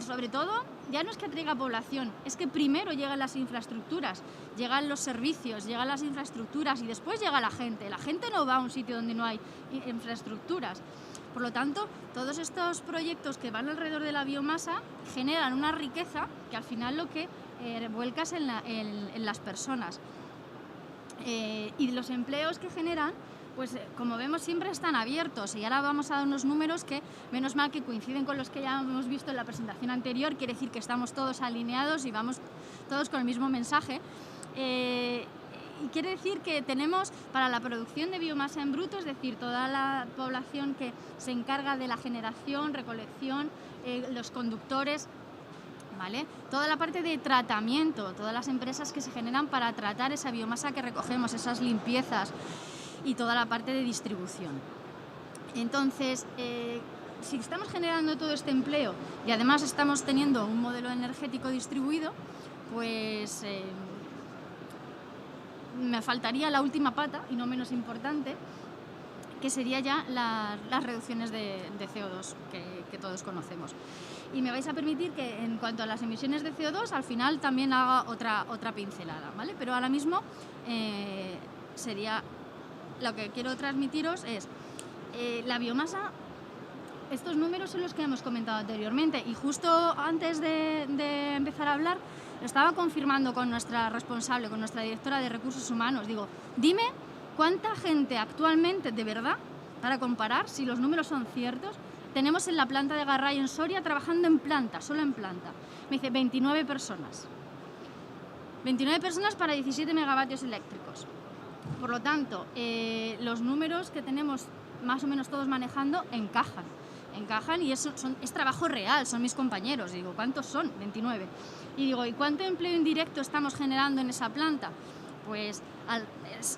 Speaker 7: Sobre todo, ya no es que atraiga población, es que primero llegan las infraestructuras, llegan los servicios, llegan las infraestructuras y después llega la gente. La gente no va a un sitio donde no hay infraestructuras. Por lo tanto, todos estos proyectos que van alrededor de la biomasa generan una riqueza que al final lo que vuelcas en las personas. Y los empleos que generan, pues como vemos siempre están abiertos, y ahora vamos a dar unos números que menos mal que coinciden con los que ya hemos visto en la presentación anterior, quiere decir que estamos todos alineados y vamos todos con el mismo mensaje. Y quiere decir que tenemos para la producción de biomasa en bruto, es decir, toda la población que se encarga de la generación, recolección, los conductores, ¿vale? Toda la parte de tratamiento, todas las empresas que se generan para tratar esa biomasa que recogemos, esas limpiezas, y toda la parte de distribución. Entonces, si estamos generando todo este empleo y además estamos teniendo un modelo energético distribuido, pues me faltaría la última pata, y no menos importante, que sería ya las reducciones de CO2 que todos conocemos. Y me vais a permitir que en cuanto a las emisiones de CO2 al final también haga otra pincelada, ¿vale? Pero ahora mismo sería lo que quiero transmitiros es la biomasa. Estos números son los que hemos comentado anteriormente, y justo antes de empezar a hablar lo estaba confirmando con nuestra responsable, con nuestra directora de Recursos Humanos. Digo, dime cuánta gente actualmente, de verdad, para comparar si los números son ciertos, tenemos en la planta de Garray en Soria trabajando en planta, solo en planta. Me dice 29 personas. 29 personas para 17 megavatios eléctricos. Por lo tanto, los números que tenemos más o menos todos manejando encajan y es trabajo real, son mis compañeros. Digo, ¿cuántos son? 29. Y digo, ¿y cuánto empleo indirecto estamos generando en esa planta? Pues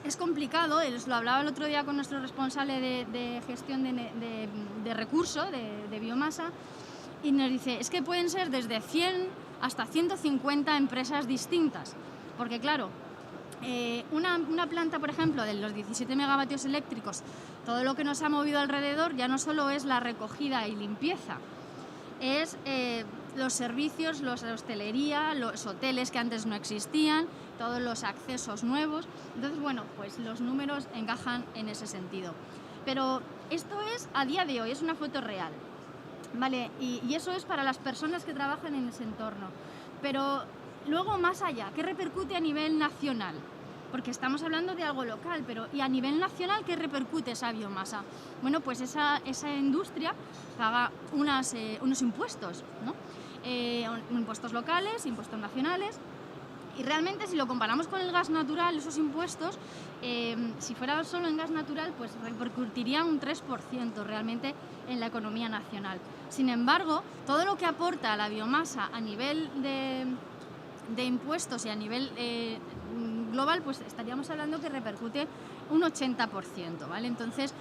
Speaker 7: es complicado, lo hablaba el otro día con nuestro responsable de gestión de recursos, de biomasa, y nos dice, es que pueden ser desde 100 hasta 150 empresas distintas, porque claro, una planta, por ejemplo, de los 17 megavatios eléctricos, todo lo que nos ha movido alrededor ya no solo es la recogida y limpieza, es los servicios, la hostelería, los hoteles que antes no existían, todos los accesos nuevos. Entonces, bueno, pues los números encajan en ese sentido. Pero esto es a día de hoy, es una foto real, ¿vale? Y eso es para las personas que trabajan en ese entorno. Pero luego, más allá, ¿qué repercute a nivel nacional? Porque estamos hablando de algo local, pero ¿y a nivel nacional qué repercute esa biomasa? Bueno, pues esa industria paga unos impuestos, ¿no? impuestos locales, impuestos nacionales. Y realmente, si lo comparamos con el gas natural, esos impuestos, si fuera solo en gas natural, pues repercutiría un 3% realmente en la economía nacional. Sin embargo, todo lo que aporta la biomasa a nivel de impuestos y a nivel global, pues estaríamos hablando que repercute un 80%, ¿vale? Entonces,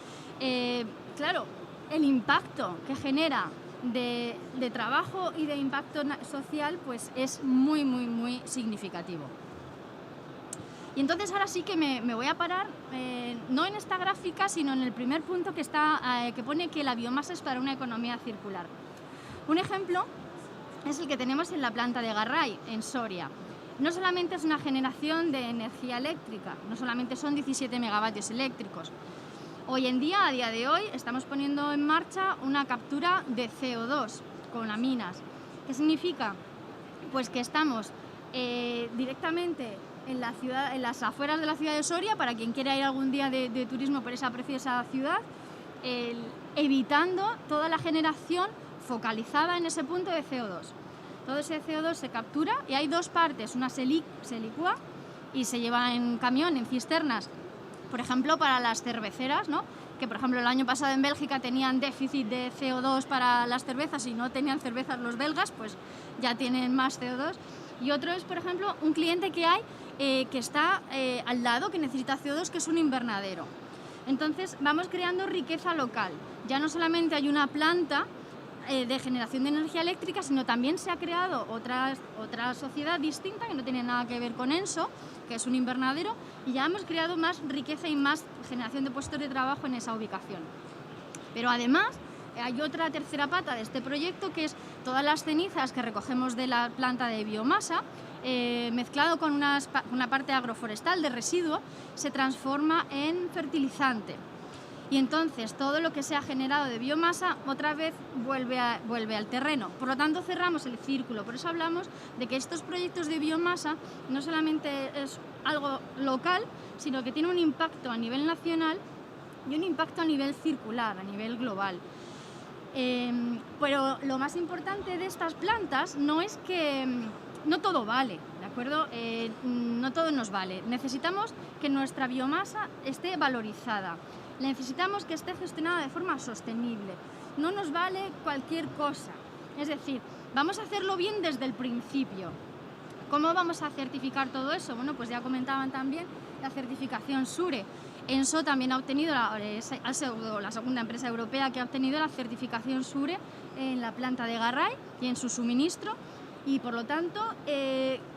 Speaker 7: claro, el impacto que genera de trabajo y de impacto social, pues es muy, muy, muy significativo. Y entonces ahora sí que me voy a parar, no en esta gráfica, sino en el primer punto que pone que la biomasa es para una economía circular. Un ejemplo es el que tenemos en la planta de Garray, en Soria. No solamente es una generación de energía eléctrica, no solamente son 17 megavatios eléctricos. Hoy en día, a día de hoy, estamos poniendo en marcha una captura de CO2 con aminas. ¿Qué significa? Pues que estamos directamente en la ciudad, en las afueras de la ciudad de Soria, para quien quiera ir algún día de turismo por esa preciosa ciudad, evitando toda la generación focalizada en ese punto de CO2. Todo ese CO2 se captura y hay dos partes, una se licúa y se lleva en camión, en cisternas, por ejemplo, para las cerveceras, ¿no? Que por ejemplo el año pasado en Bélgica tenían déficit de CO2 para las cervezas y no tenían cervezas los belgas, pues ya tienen más CO2. Y otro es, por ejemplo, un cliente que hay que está al lado, que necesita CO2, que es un invernadero. Entonces vamos creando riqueza local. Ya no solamente hay una planta de generación de energía eléctrica, sino también se ha creado otra sociedad distinta que no tiene nada que ver con ENSO, que es un invernadero, y ya hemos creado más riqueza y más generación de puestos de trabajo en esa ubicación. Pero además hay otra tercera pata de este proyecto, que es todas las cenizas que recogemos de la planta de biomasa, mezclado con una parte agroforestal de residuo, se transforma en fertilizante. Y entonces todo lo que se ha generado de biomasa otra vez vuelve al terreno. Por lo tanto, cerramos el círculo. Por eso hablamos de que estos proyectos de biomasa no solamente es algo local, sino que tiene un impacto a nivel nacional y un impacto a nivel circular, a nivel global. Pero lo más importante de estas plantas no es que no todo vale, ¿de acuerdo? No todo nos vale. Necesitamos que nuestra biomasa esté valorizada. Necesitamos que esté gestionada de forma sostenible. No nos vale cualquier cosa. Es decir, vamos a hacerlo bien desde el principio. ¿Cómo vamos a certificar todo eso? Bueno, pues ya comentaban también la certificación SURE. ENSO también ha obtenido, ha sido la segunda empresa europea que ha obtenido la certificación SURE en la planta de Garray y en su suministro. Y por lo tanto,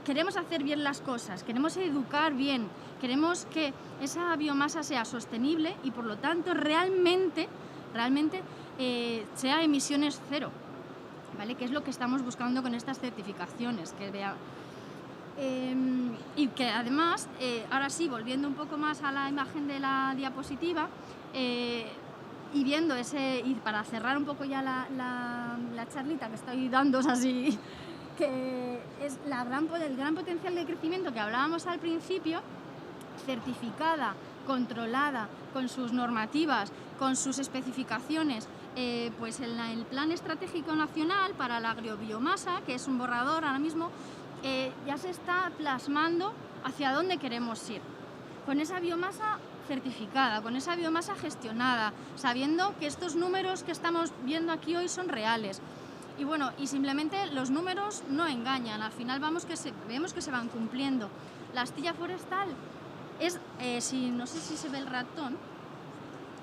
Speaker 7: queremos hacer bien las cosas, queremos educar bien, queremos que esa biomasa sea sostenible y por lo tanto realmente sea emisiones cero, ¿vale? Que es lo que estamos buscando con estas certificaciones, y que además, ahora sí, volviendo un poco más a la imagen de la diapositiva, y viendo y para cerrar un poco ya la charlita que estoy dando así, que es el gran potencial de crecimiento que hablábamos al principio, certificada, controlada, con sus normativas, con sus especificaciones, pues en el Plan Estratégico Nacional para la Agrobiomasa, que es un borrador ahora mismo, ya se está plasmando hacia dónde queremos ir. Con esa biomasa certificada, con esa biomasa gestionada, sabiendo que estos números que estamos viendo aquí hoy son reales. Y bueno, y simplemente los números no engañan, al final vemos que se van cumpliendo. La astilla forestal es, no sé si se ve el ratón,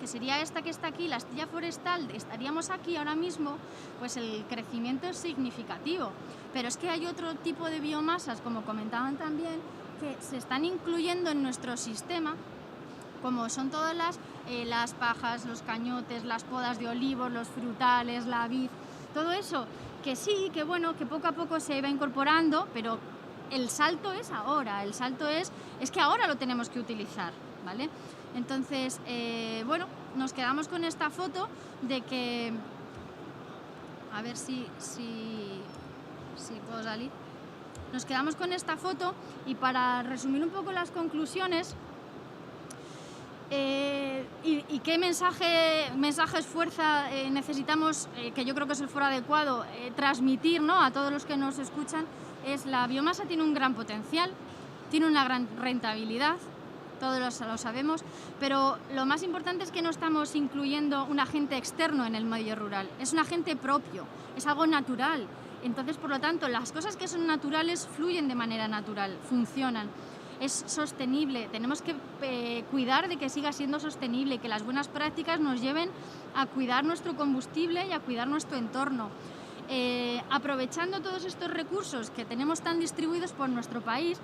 Speaker 7: que sería esta que está aquí, la astilla forestal, estaríamos aquí ahora mismo, pues el crecimiento es significativo. Pero es que hay otro tipo de biomasas, como comentaban también, que se están incluyendo en nuestro sistema, como son todas las pajas, los cañotes, las podas de olivos, los frutales, la vid, todo eso, que sí, que bueno, que poco a poco se va incorporando, pero el salto es ahora, el salto es que ahora lo tenemos que utilizar, ¿vale? Entonces, bueno, nos quedamos con esta foto de que, a ver si puedo salir, nos quedamos con esta foto y para resumir un poco las conclusiones, ¿Y qué mensajes fuerza necesitamos, que yo creo que es el foro adecuado, transmitir, ¿no?, a todos los que nos escuchan? Es la biomasa tiene un gran potencial, tiene una gran rentabilidad, todos lo sabemos, pero lo más importante es que no estamos incluyendo un agente externo en el medio rural, es un agente propio, es algo natural. Entonces, por lo tanto, las cosas que son naturales fluyen de manera natural, funcionan. Es sostenible, tenemos que cuidar de que siga siendo sostenible, que las buenas prácticas nos lleven a cuidar nuestro combustible y a cuidar nuestro entorno. Aprovechando todos estos recursos que tenemos tan distribuidos por nuestro país,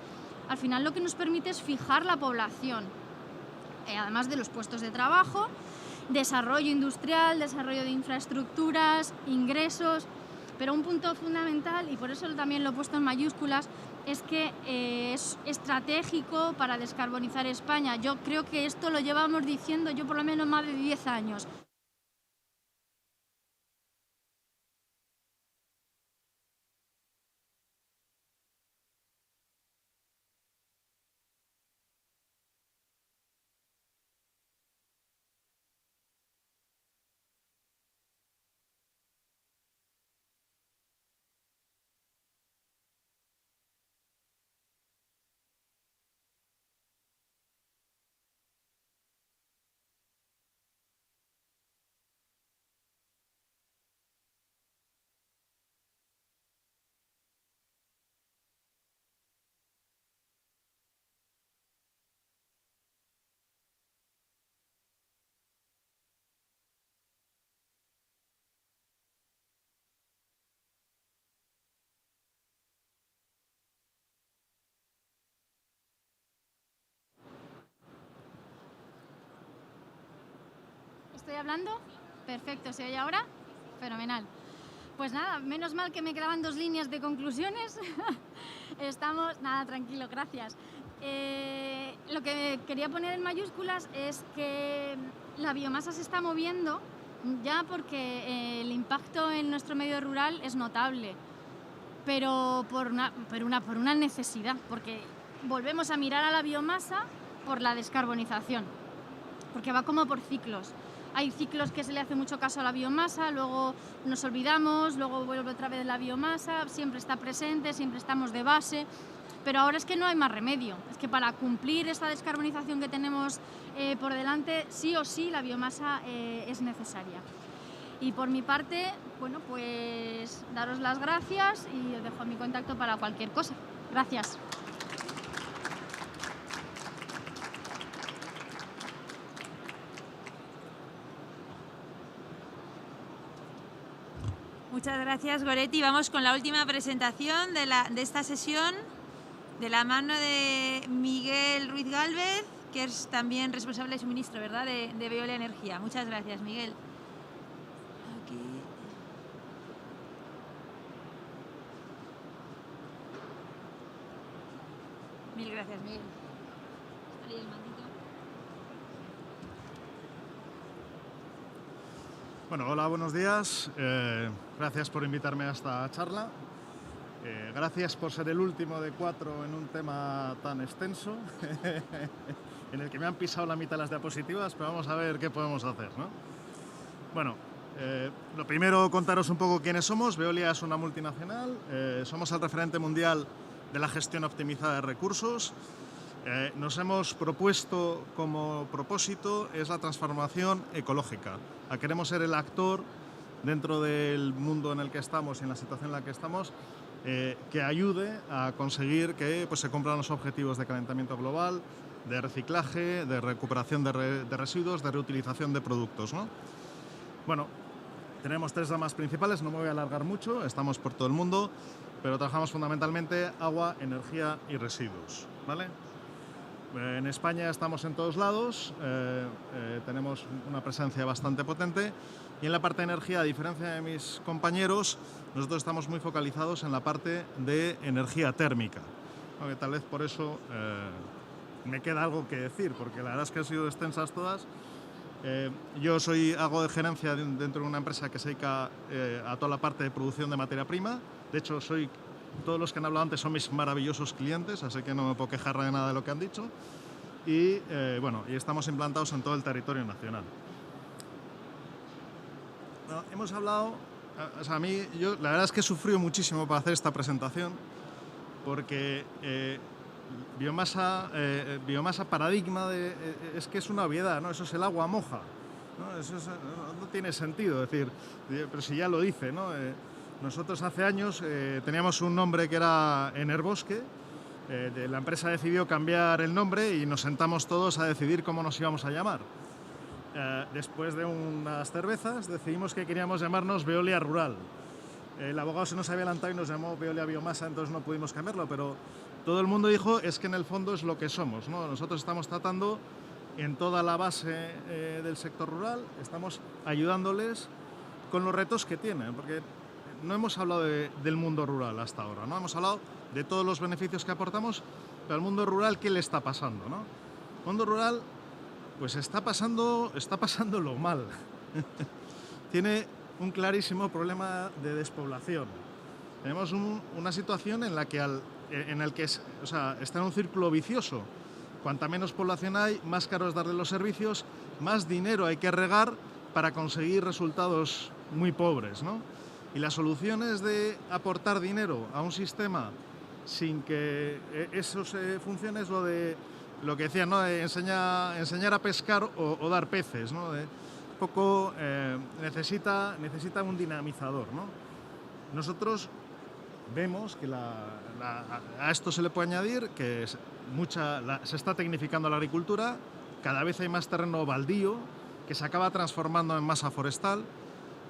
Speaker 7: al final lo que nos permite es fijar la población, además de los puestos de trabajo, desarrollo industrial, desarrollo de infraestructuras, ingresos, pero un punto fundamental, y por eso también lo he puesto en mayúsculas, es que es estratégico para descarbonizar España. Yo creo que esto lo llevamos diciendo yo por lo menos más de 10 años. ¿Estoy hablando? Perfecto, ¿se oye ahora? Fenomenal. Pues nada, menos mal que me quedaban 2 líneas de conclusiones. Nada, tranquilo, gracias. Lo que quería poner en mayúsculas es que la biomasa se está moviendo ya porque el impacto en nuestro medio rural es notable, pero por una necesidad, porque volvemos a mirar a la biomasa por la descarbonización, porque va como por ciclos. Hay ciclos que se le hace mucho caso a la biomasa, luego nos olvidamos, luego vuelve otra vez la biomasa, siempre está presente, siempre estamos de base, pero ahora es que no hay más remedio. Es que para cumplir esta descarbonización que tenemos por delante, sí o sí la biomasa es necesaria. Y por mi parte, bueno, pues daros las gracias y os dejo mi contacto para cualquier cosa. Gracias.
Speaker 1: Muchas gracias, Goretti. Vamos con la última presentación de esta sesión, de la mano de Miguel Ruiz Gálvez, que es también responsable de suministro, ¿verdad?, de Veolia Energía. Muchas gracias, Miguel. Aquí. Mil gracias, Miguel. Ahí el maldito.
Speaker 8: Bueno, hola, buenos días. Gracias por invitarme a esta charla. Gracias por ser el último de 4 en un tema tan extenso, en el que me han pisado la mitad de las diapositivas, pero vamos a ver qué podemos hacer, ¿no? Bueno, lo primero, contaros un poco quiénes somos. Veolia es una multinacional, somos el referente mundial de la gestión optimizada de recursos. Nos hemos propuesto como propósito es la transformación ecológica. Queremos ser el actor dentro del mundo en el que estamos y en la situación en la que estamos que ayude a conseguir que se cumplan los objetivos de calentamiento global, de reciclaje, de recuperación de residuos, de reutilización de productos, ¿no? Bueno, tenemos 3 ramas principales, no me voy a alargar mucho, estamos por todo el mundo, pero trabajamos fundamentalmente agua, energía y residuos, ¿vale? En España estamos en todos lados, tenemos una presencia bastante potente y en la parte de energía, a diferencia de mis compañeros, nosotros estamos muy focalizados en la parte de energía térmica. Aunque tal vez por eso me queda algo que decir, porque la verdad es que han sido extensas todas. Yo hago de gerencia dentro de una empresa que se dedica a toda la parte de producción de materia prima. De hecho, todos los que han hablado antes son mis maravillosos clientes, así que no me puedo quejar de nada de lo que han dicho. y, bueno, y estamos implantados en todo el territorio nacional. Bueno, hemos hablado, o sea, yo la verdad es que he sufrido muchísimo para hacer esta presentación porque biomasa paradigma es que es una obviedad, ¿no? Eso es el agua moja, ¿no? Eso no tiene sentido, es decir, pero si ya lo dice, ¿no? Nosotros hace años teníamos un nombre que era Enerbosque, la empresa decidió cambiar el nombre y nos sentamos todos a decidir cómo nos íbamos a llamar. Después de unas cervezas decidimos que queríamos llamarnos Veolia Rural. El abogado se nos había adelantado y nos llamó Veolia Biomasa, entonces no pudimos cambiarlo, pero todo el mundo dijo es que en el fondo es lo que somos, ¿no? Nosotros estamos tratando en toda la base del sector rural, estamos ayudándoles con los retos que tienen, porque no hemos hablado del mundo rural hasta ahora, ¿no? Hemos hablado de todos los beneficios que aportamos, pero al mundo rural, ¿qué le está pasando, no? El mundo rural, pues está pasándolo mal. Tiene un clarísimo problema de despoblación. Tenemos una situación en la que, está en un círculo vicioso. Cuanta menos población hay, más caro es darle los servicios, más dinero hay que regar para conseguir resultados muy pobres, ¿no? Y la solución es de aportar dinero a un sistema sin que eso se funcione, es lo que decían, ¿no? De enseñar a pescar o dar peces, ¿no? Necesita un dinamizador, ¿no? Nosotros vemos que a esto se le puede añadir que se está tecnificando la agricultura, cada vez hay más terreno baldío que se acaba transformando en masa forestal,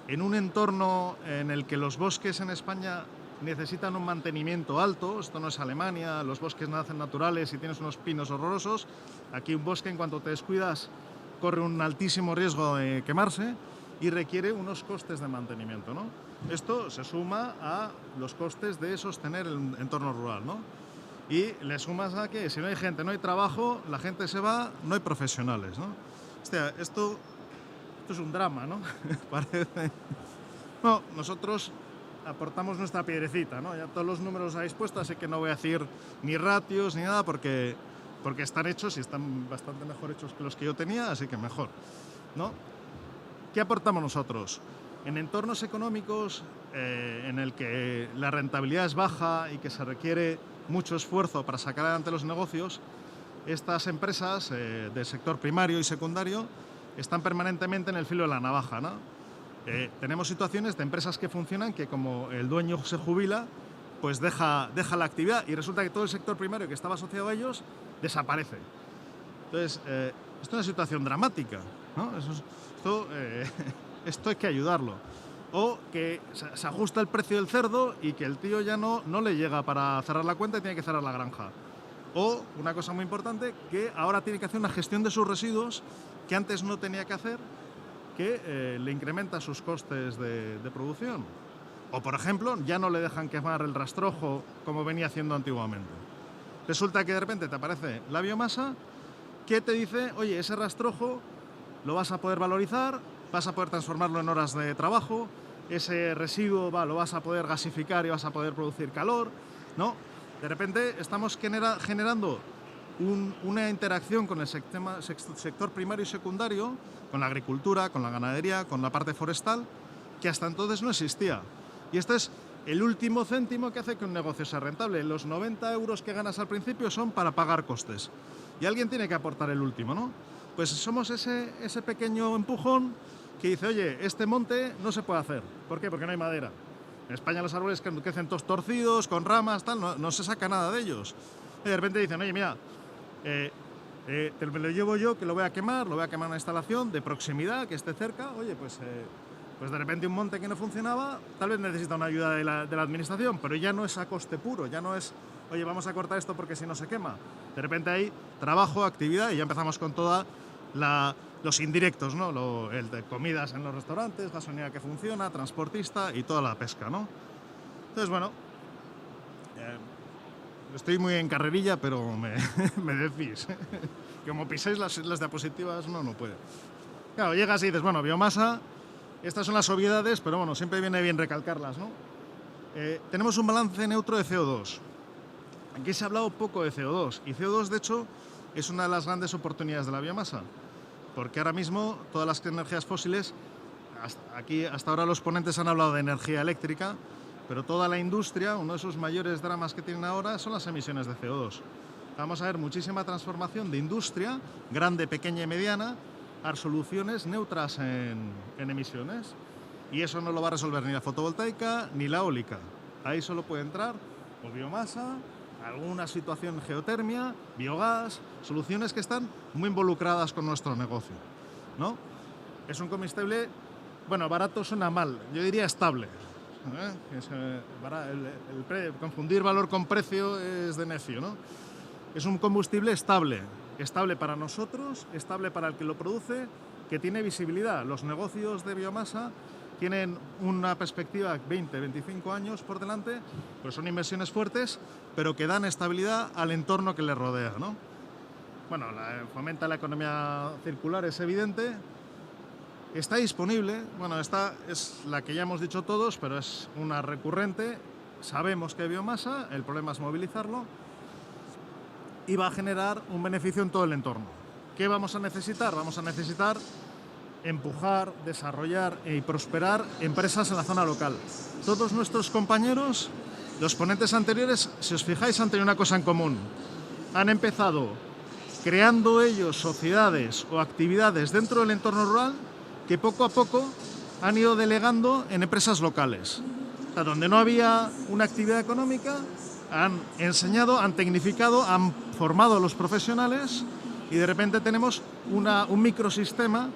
Speaker 8: en un entorno en el que los bosques en España necesitan un mantenimiento alto. Esto no es Alemania, los bosques nacen naturales y tienes unos pinos horrorosos. Aquí un bosque, en cuanto te descuidas, corre un altísimo riesgo de quemarse y requiere unos costes de mantenimiento, ¿no? Esto se suma a los costes de sostener el entorno rural, ¿no? Y le sumas a que si no hay gente, no hay trabajo, la gente se va, no hay profesionales, ¿no? Hostia, esto es un drama, ¿no? Parece. No, nosotros aportamos nuestra piedrecita, ¿no? Ya todos los números habéis puesto, así que no voy a decir ni ratios ni nada porque están hechos y están bastante mejor hechos que los que yo tenía, así que mejor, ¿no? ¿Qué aportamos nosotros? En entornos económicos en el que la rentabilidad es baja y que se requiere mucho esfuerzo para sacar adelante los negocios, estas empresas del sector primario y secundario están permanentemente en el filo de la navaja, ¿no? Tenemos situaciones de empresas que funcionan que, como el dueño se jubila, pues deja la actividad y resulta que todo el sector primario que estaba asociado a ellos desaparece. Entonces, esto es una situación dramática, ¿no? Esto hay que ayudarlo. O que se ajusta el precio del cerdo y que el tío ya no le llega para cerrar la cuenta y tiene que cerrar la granja. O, una cosa muy importante, que ahora tiene que hacer una gestión de sus residuos que antes no tenía que hacer, que le incrementa sus costes de producción. O, por ejemplo, ya no le dejan quemar el rastrojo como venía haciendo antiguamente. Resulta que de repente te aparece la biomasa que te dice, oye, ese rastrojo lo vas a poder valorizar, vas a poder transformarlo en horas de trabajo, ese residuo lo vas a poder gasificar y vas a poder producir calor, ¿no? De repente estamos generando una interacción con el sector primario y secundario, con la agricultura, con la ganadería, con la parte forestal, que hasta entonces no existía. Y este es el último céntimo que hace que un negocio sea rentable. Los 90 euros que ganas al principio son para pagar costes. Y alguien tiene que aportar el último, ¿no? Pues somos ese pequeño empujón que dice, oye, este monte no se puede hacer. ¿Por qué? Porque no hay madera. En España los árboles crecen todos torcidos, con ramas, tal, no se saca nada de ellos. Y de repente dicen, oye, mira, me lo llevo yo, que lo voy a quemar en una instalación de proximidad, que esté cerca. Oye, pues de repente un monte que no funcionaba, tal vez necesita una ayuda de la administración, pero ya no es a coste puro, ya no es, oye, vamos a cortar esto porque si no se quema. De repente hay trabajo, actividad y ya empezamos con toda los indirectos, ¿no? El de comidas en los restaurantes, gasolinera que funciona, transportista y toda la pesca, ¿no? Entonces, bueno, estoy muy en carrerilla, pero me decís. Como piséis las diapositivas, no puede. Claro, llegas y dices, bueno, biomasa, estas son las obviedades, pero bueno, siempre viene bien recalcarlas, ¿no? Tenemos un balance neutro de CO2. Aquí se ha hablado poco de CO2, y CO2, de hecho, es una de las grandes oportunidades de la biomasa, porque ahora mismo todas las energías fósiles, hasta ahora los ponentes han hablado de energía eléctrica, pero toda la industria, uno de sus mayores dramas que tienen ahora son las emisiones de CO2. Vamos a ver muchísima transformación de industria, grande, pequeña y mediana, a soluciones neutras en emisiones. Y eso no lo va a resolver ni la fotovoltaica ni la eólica. Ahí solo puede entrar o biomasa, alguna situación geotermia, biogás, soluciones que están muy involucradas con nuestro negocio, ¿no? Es un combustible, bueno, barato suena mal, yo diría estable. Confundir valor con precio es de necio, ¿no? Es un combustible estable, estable para nosotros, estable para el que lo produce, que tiene visibilidad. Los negocios de biomasa tienen una perspectiva de 20, 25 años por delante, pues son inversiones fuertes, pero que dan estabilidad al entorno que les rodea, ¿no? Bueno, fomenta la economía circular, es evidente. Está disponible, bueno, esta es la que ya hemos dicho todos, pero es una recurrente. Sabemos que hay biomasa, el problema es movilizarlo y va a generar un beneficio en todo el entorno. ¿Qué vamos a necesitar? Vamos a necesitar empujar, desarrollar y prosperar empresas en la zona local. Todos nuestros compañeros, los ponentes anteriores, si os fijáis, han tenido una cosa en común. Han empezado creando ellos sociedades o actividades dentro del entorno rural que poco a poco han ido delegando en empresas locales. O sea, donde no había una actividad económica, han enseñado, han tecnificado, han formado a los profesionales y de repente tenemos un microsistema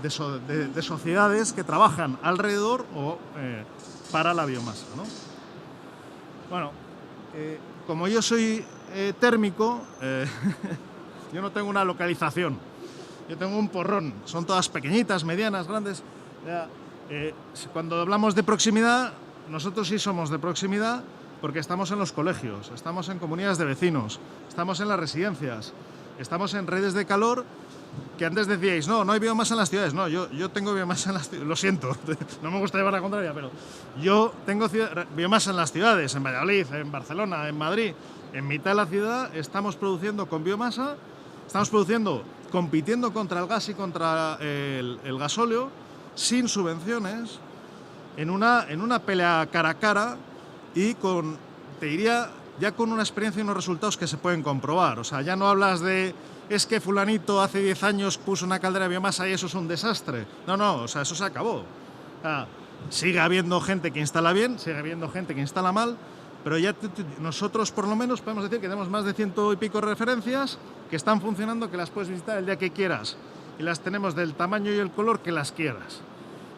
Speaker 8: de sociedades que trabajan alrededor o para la biomasa, ¿no? Bueno, como yo soy térmico, yo no tengo una localización, yo tengo un porrón, son todas pequeñitas, medianas, grandes. Cuando hablamos de proximidad, nosotros sí somos de proximidad porque estamos en los colegios, estamos en comunidades de vecinos, estamos en las residencias, estamos en redes de calor que antes decíais, no hay biomasa en las ciudades. No, yo tengo biomasa en las ciudades, lo siento, no me gusta llevar la contraria, pero yo tengo biomasa en las ciudades, en Valladolid, en Barcelona, en Madrid, en mitad de la ciudad estamos produciendo con biomasa, estamos produciendo, compitiendo contra el gas y contra el gasóleo, sin subvenciones, en una pelea cara a cara y con, te diría, ya con una experiencia y unos resultados que se pueden comprobar. O sea, ya no hablas de, es que fulanito hace 10 años puso una caldera de biomasa y eso es un desastre. No, o sea, eso se acabó. O sea, sigue habiendo gente que instala bien, sigue habiendo gente que instala mal, pero ya nosotros por lo menos podemos decir que tenemos más de 100 y pico referencias que están funcionando, que las puedes visitar el día que quieras y las tenemos del tamaño y el color que las quieras,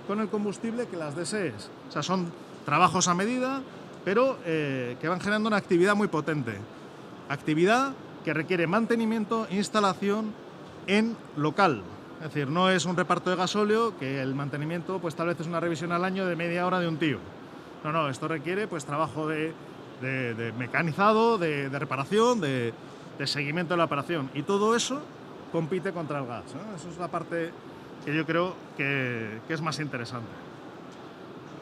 Speaker 8: con el combustible que las desees. O sea, son trabajos a medida, pero que van generando una actividad muy potente. Actividad que requiere mantenimiento e instalación en local. Es decir, no es un reparto de gasóleo que el mantenimiento pues tal vez es una revisión al año de media hora de un tío. No, esto requiere pues trabajo de mecanizado, de reparación, de seguimiento de la operación. Y todo eso compite contra el gas, ¿no? Eso es la parte que yo creo que es más interesante.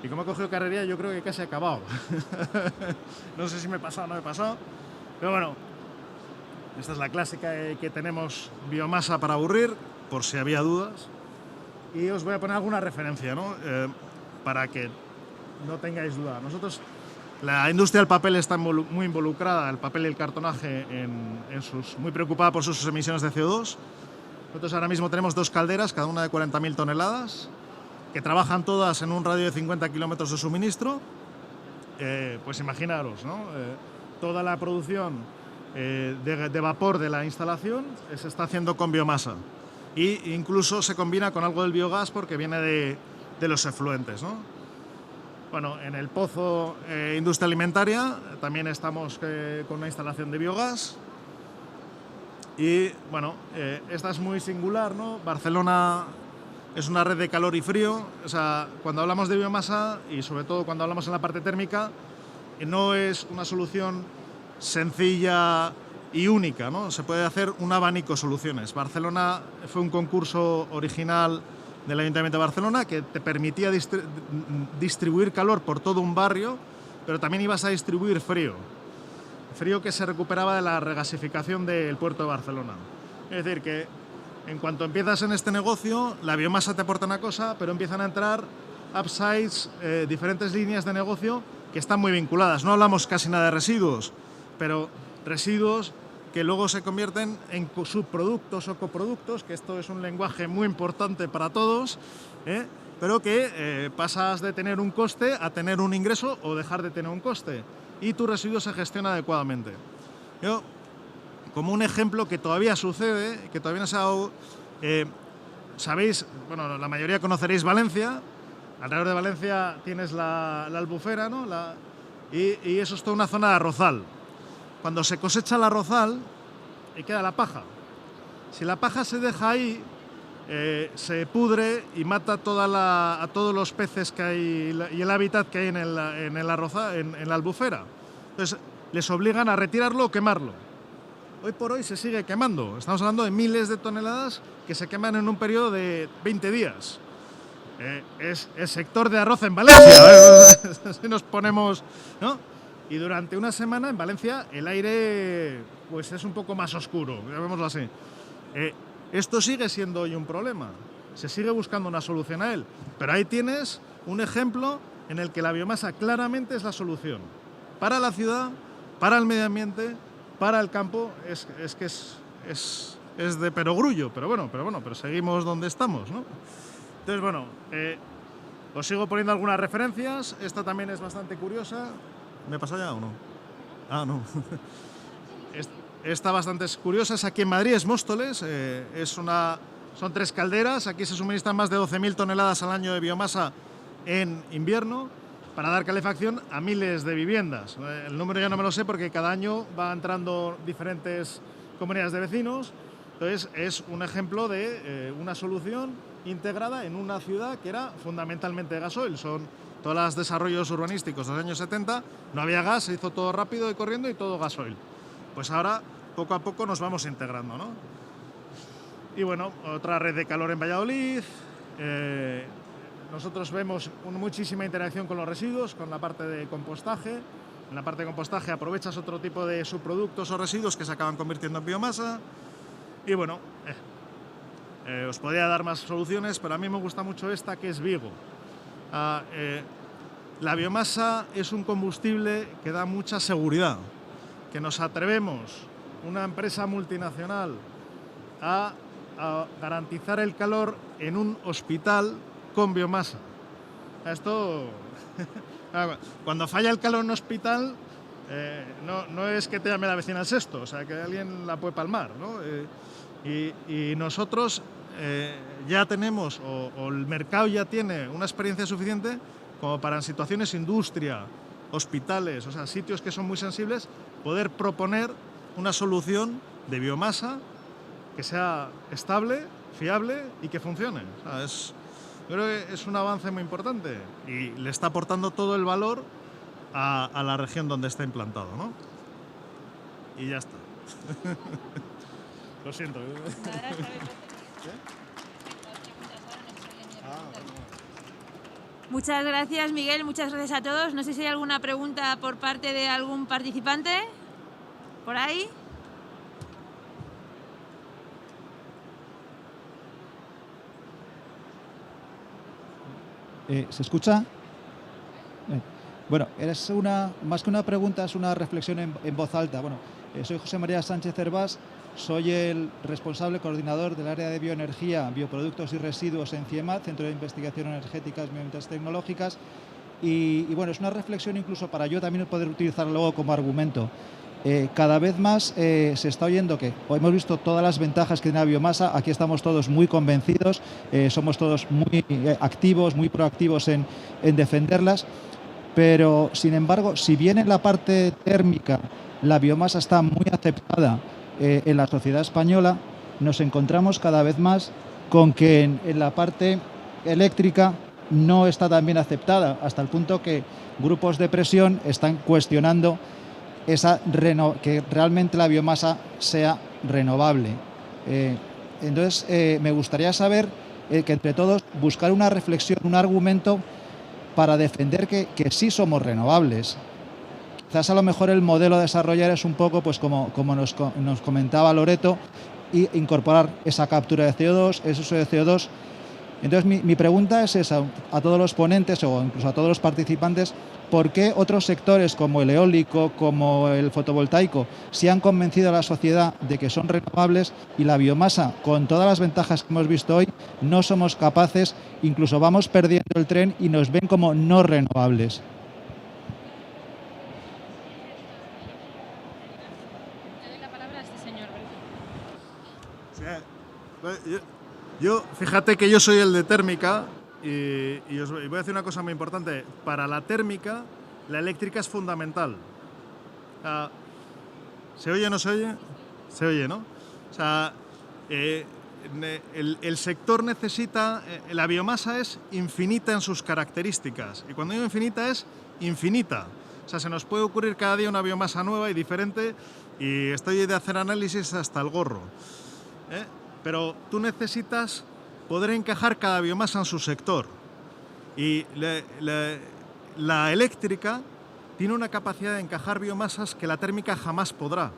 Speaker 8: Y como he cogido carrería, yo creo que casi he acabado. No sé si me he pasado o no me he pasado, pero bueno, esta es la clásica que tenemos biomasa para aburrir, por si había dudas. Y os voy a poner alguna referencia, ¿no? Para que no tengáis duda. Nosotros, la industria del papel está muy involucrada, el papel y el cartonaje, muy preocupada por sus emisiones de CO2. Nosotros ahora mismo tenemos 2 calderas, cada una de 40.000 toneladas, que trabajan todas en un radio de 50 kilómetros de suministro. Pues imaginaros, ¿no? Toda la producción de vapor de la instalación se está haciendo con biomasa. E incluso se combina con algo del biogás porque viene de los efluentes, ¿no? Bueno, en el pozo industria alimentaria también estamos con una instalación de biogás. Y bueno, esta es muy singular, ¿no? Barcelona es una red de calor y frío. O sea, cuando hablamos de biomasa y sobre todo cuando hablamos en la parte térmica, no es una solución sencilla y única, ¿no? Se puede hacer un abanico de soluciones. Barcelona fue un concurso original del Ayuntamiento de Barcelona que te permitía distribuir calor por todo un barrio, pero también ibas a distribuir frío. frío que se recuperaba de la regasificación del puerto de Barcelona. Es decir, que en cuanto empiezas en este negocio, la biomasa te aporta una cosa, pero empiezan a entrar upsides, diferentes líneas de negocio que están muy vinculadas. No hablamos casi nada de residuos, pero residuos que luego se convierten en subproductos o coproductos, que esto es un lenguaje muy importante para todos, pero que pasas de tener un coste a tener un ingreso o dejar de tener un coste, y tu residuo se gestiona adecuadamente. Yo, como un ejemplo que todavía sucede, que todavía no se ha dado, sabéis, bueno, la mayoría conoceréis Valencia. Alrededor de Valencia tienes la Albufera, ¿no? Y eso es toda una zona de arrozal. Cuando se cosecha el arrozal, queda la paja. Si la paja se deja ahí, se pudre y mata a todos los peces que hay y el hábitat que hay en el arrozal, en la Albufera. Entonces, les obligan a retirarlo o quemarlo. Hoy por hoy se sigue quemando. Estamos hablando de miles de toneladas que se queman en un periodo de 20 días. Es el sector de arroz en Valencia. Si nos ponemos, ¿no? Y durante una semana en Valencia el aire pues es un poco más oscuro, llamémoslo así. Esto sigue siendo hoy un problema. Se sigue buscando una solución a él. Pero ahí tienes un ejemplo en el que la biomasa claramente es la solución. Para la ciudad, para el medio ambiente, para el campo, es de perogrullo. Pero seguimos donde estamos, ¿no? Entonces, bueno, os sigo poniendo algunas referencias. Esta también es bastante curiosa. ¿Me pasa ya o no? Ah, no. Esta bastante curiosa es aquí en Madrid, es Móstoles. Son 3 calderas. Aquí se suministran más de 12.000 toneladas al año de biomasa en invierno para dar calefacción a miles de viviendas. El número ya no me lo sé porque cada año va entrando diferentes comunidades de vecinos. Entonces, es un ejemplo de una solución integrada en una ciudad que era fundamentalmente de gasoil. Son todos los desarrollos urbanísticos de los años 70, no había gas, se hizo todo rápido y corriendo y todo gasoil. Pues ahora, poco a poco, nos vamos integrando, ¿no? Y bueno, otra red de calor en Valladolid. Nosotros vemos muchísima interacción con los residuos, con la parte de compostaje. En la parte de compostaje aprovechas otro tipo de subproductos o residuos que se acaban convirtiendo en biomasa. Y bueno, os podría dar más soluciones, pero a mí me gusta mucho esta, que es Vigo. La biomasa es un combustible que da mucha seguridad, que nos atrevemos, una empresa multinacional, a garantizar el calor en un hospital con biomasa. Esto, cuando falla el calor en un hospital, no es que te llame la vecina al sexto, o sea, que alguien la puede palmar, ¿no? Y nosotros ya tenemos, o el mercado ya tiene una experiencia suficiente como para en situaciones industria, hospitales, o sea, sitios que son muy sensibles, poder proponer una solución de biomasa que sea estable, fiable y que funcione. O sea, yo creo que es un avance muy importante y le está aportando todo el valor a la región donde está implantado, ¿no? Y ya está. Lo siento.
Speaker 1: Muchas gracias, Miguel, muchas gracias a todos. No sé si hay alguna pregunta por parte de algún participante. ¿Por ahí?
Speaker 9: ¿Se escucha? Bueno, más que una pregunta, es una reflexión en voz alta. Bueno, soy José María Sánchez Cervás, soy el responsable coordinador del área de bioenergía, bioproductos y residuos en CIEMAT, Centro de Investigación Energéticas y Medioambientales Tecnológicas. Y bueno, es una reflexión incluso para yo también poder utilizarlo luego como argumento. Cada vez más se está oyendo que hemos visto todas las ventajas que tiene la biomasa. Aquí estamos todos muy convencidos, somos todos muy activos, muy proactivos en defenderlas. Pero, sin embargo, si bien en la parte térmica la biomasa está muy aceptada en la sociedad española, nos encontramos cada vez más con que en la parte eléctrica no está tan bien aceptada, hasta el punto que grupos de presión están cuestionando que realmente la biomasa sea renovable. Entonces, me gustaría saber que entre todos buscar una reflexión, un argumento para defender que sí somos renovables, quizás a lo mejor el modelo a desarrollar es un poco, pues como nos comentaba Loreto, y incorporar esa captura de CO2, ese uso de CO2. Entonces mi pregunta es esa, a todos los ponentes o incluso a todos los participantes, ¿por qué otros sectores como el eólico, como el fotovoltaico, se han convencido a la sociedad de que son renovables y la biomasa, con todas las ventajas que hemos visto hoy, no somos capaces, incluso vamos perdiendo el tren y nos ven como no renovables?
Speaker 6: Le doy la palabra a este señor.
Speaker 8: Yo, fíjate que yo soy el de térmica y os voy a decir una cosa muy importante. Para la térmica, la eléctrica es fundamental. ¿Se oye o no se oye? Se oye, ¿no? O sea, el sector necesita... la biomasa es infinita en sus características. Y cuando digo infinita es infinita. O sea, se nos puede ocurrir cada día una biomasa nueva y diferente y estoy de hacer análisis hasta el gorro. Pero tú necesitas poder encajar cada biomasa en su sector. Y la eléctrica tiene una capacidad de encajar biomasas que la térmica jamás podrá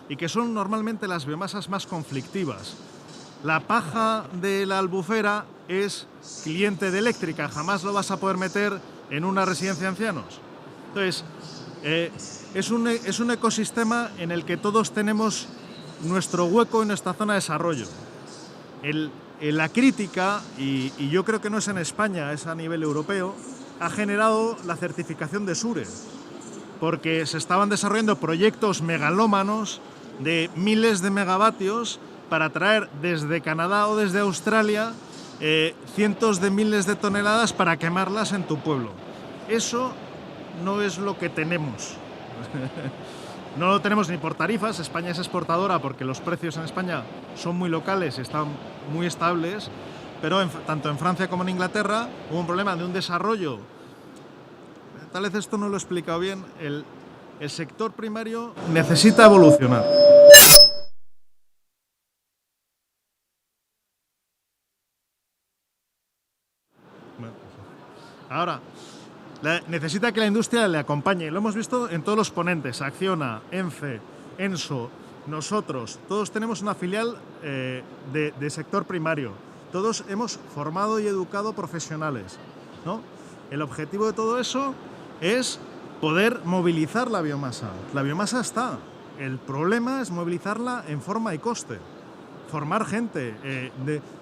Speaker 8: y que son normalmente las biomasas más conflictivas. La paja de la albufera es cliente de eléctrica, jamás lo vas a poder meter en una residencia de ancianos. Entonces, es un ecosistema en el que todos tenemos nuestro hueco y nuestra zona de desarrollo. La crítica, y yo creo que no es en España, es a nivel europeo, ha generado la certificación de SURE, porque se estaban desarrollando proyectos megalómanos de miles de megavatios para traer desde Canadá o desde Australia cientos de miles de toneladas para quemarlas en tu pueblo. Eso no es lo que tenemos. No lo tenemos ni por tarifas. España es exportadora porque los precios en España son muy locales, están muy estables, pero tanto en Francia como en Inglaterra hubo un problema de un desarrollo. Tal vez esto no lo he explicado bien. El sector primario necesita evolucionar. Ahora, necesita que la industria le acompañe. Lo hemos visto en todos los ponentes, Acciona, ENCE, ENSO, nosotros. Todos tenemos una filial de sector primario. Todos hemos formado y educado profesionales, ¿no? El objetivo de todo eso es poder movilizar la biomasa. La biomasa está. El problema es movilizarla en forma y coste. Formar gente,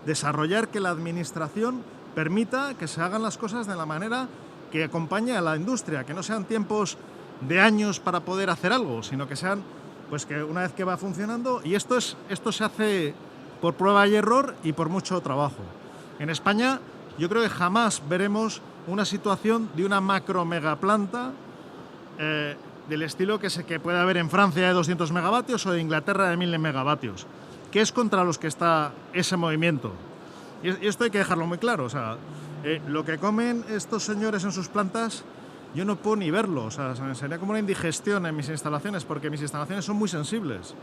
Speaker 8: desarrollar que la administración permita que se hagan las cosas de la manera que acompañe a la industria, que no sean tiempos de años para poder hacer algo, sino que sean, pues que una vez que va funcionando, y esto se hace por prueba y error y por mucho trabajo. En España yo creo que jamás veremos una situación de una macro megaplanta del estilo que puede haber en Francia de 200 megavatios o de Inglaterra de 1000 megavatios, que es contra los que está ese movimiento. Y esto hay que dejarlo muy claro. O sea, lo que comen estos señores en sus plantas, yo no puedo ni verlo. O sea, sería como una indigestión en mis instalaciones, porque mis instalaciones son muy sensibles,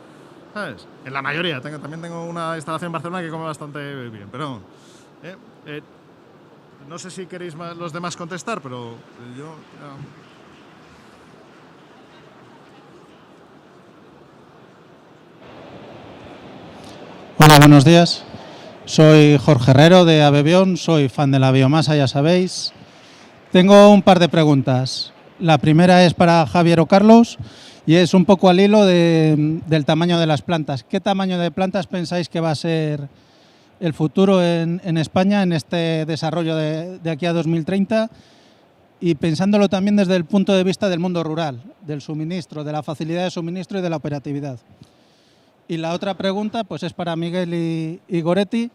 Speaker 8: ¿sabes? En la mayoría. También tengo una instalación en Barcelona que come bastante bien, pero no sé si queréis los demás contestar, pero yo...
Speaker 10: Hola, buenos días. Soy Jorge Herrero de Abebión, soy fan de la biomasa, ya sabéis. Tengo un par de preguntas. La primera es para Javier o Carlos y es un poco al hilo del tamaño de las plantas. ¿Qué tamaño de plantas pensáis que va a ser el futuro en España en este desarrollo de aquí a 2030? Y pensándolo también desde el punto de vista del mundo rural, del suministro, de la facilidad de suministro y de la operatividad. Y la otra pregunta pues es para Miguel y Goretti,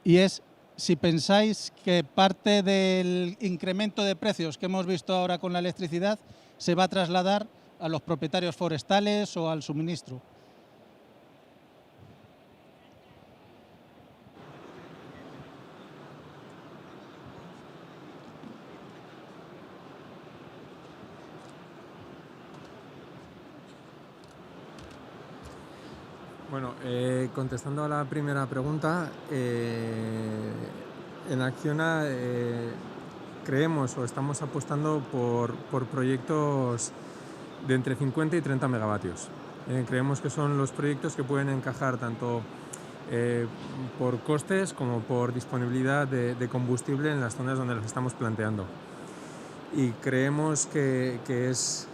Speaker 10: y es si pensáis que parte del incremento de precios que hemos visto ahora con la electricidad se va a trasladar a los propietarios forestales o al suministro.
Speaker 2: Bueno, contestando a la primera pregunta, en Acciona creemos o estamos apostando por proyectos de entre 50 y 30 megavatios. Creemos que son los proyectos que pueden encajar tanto por costes como por disponibilidad de combustible en las zonas donde los estamos planteando. Y creemos que es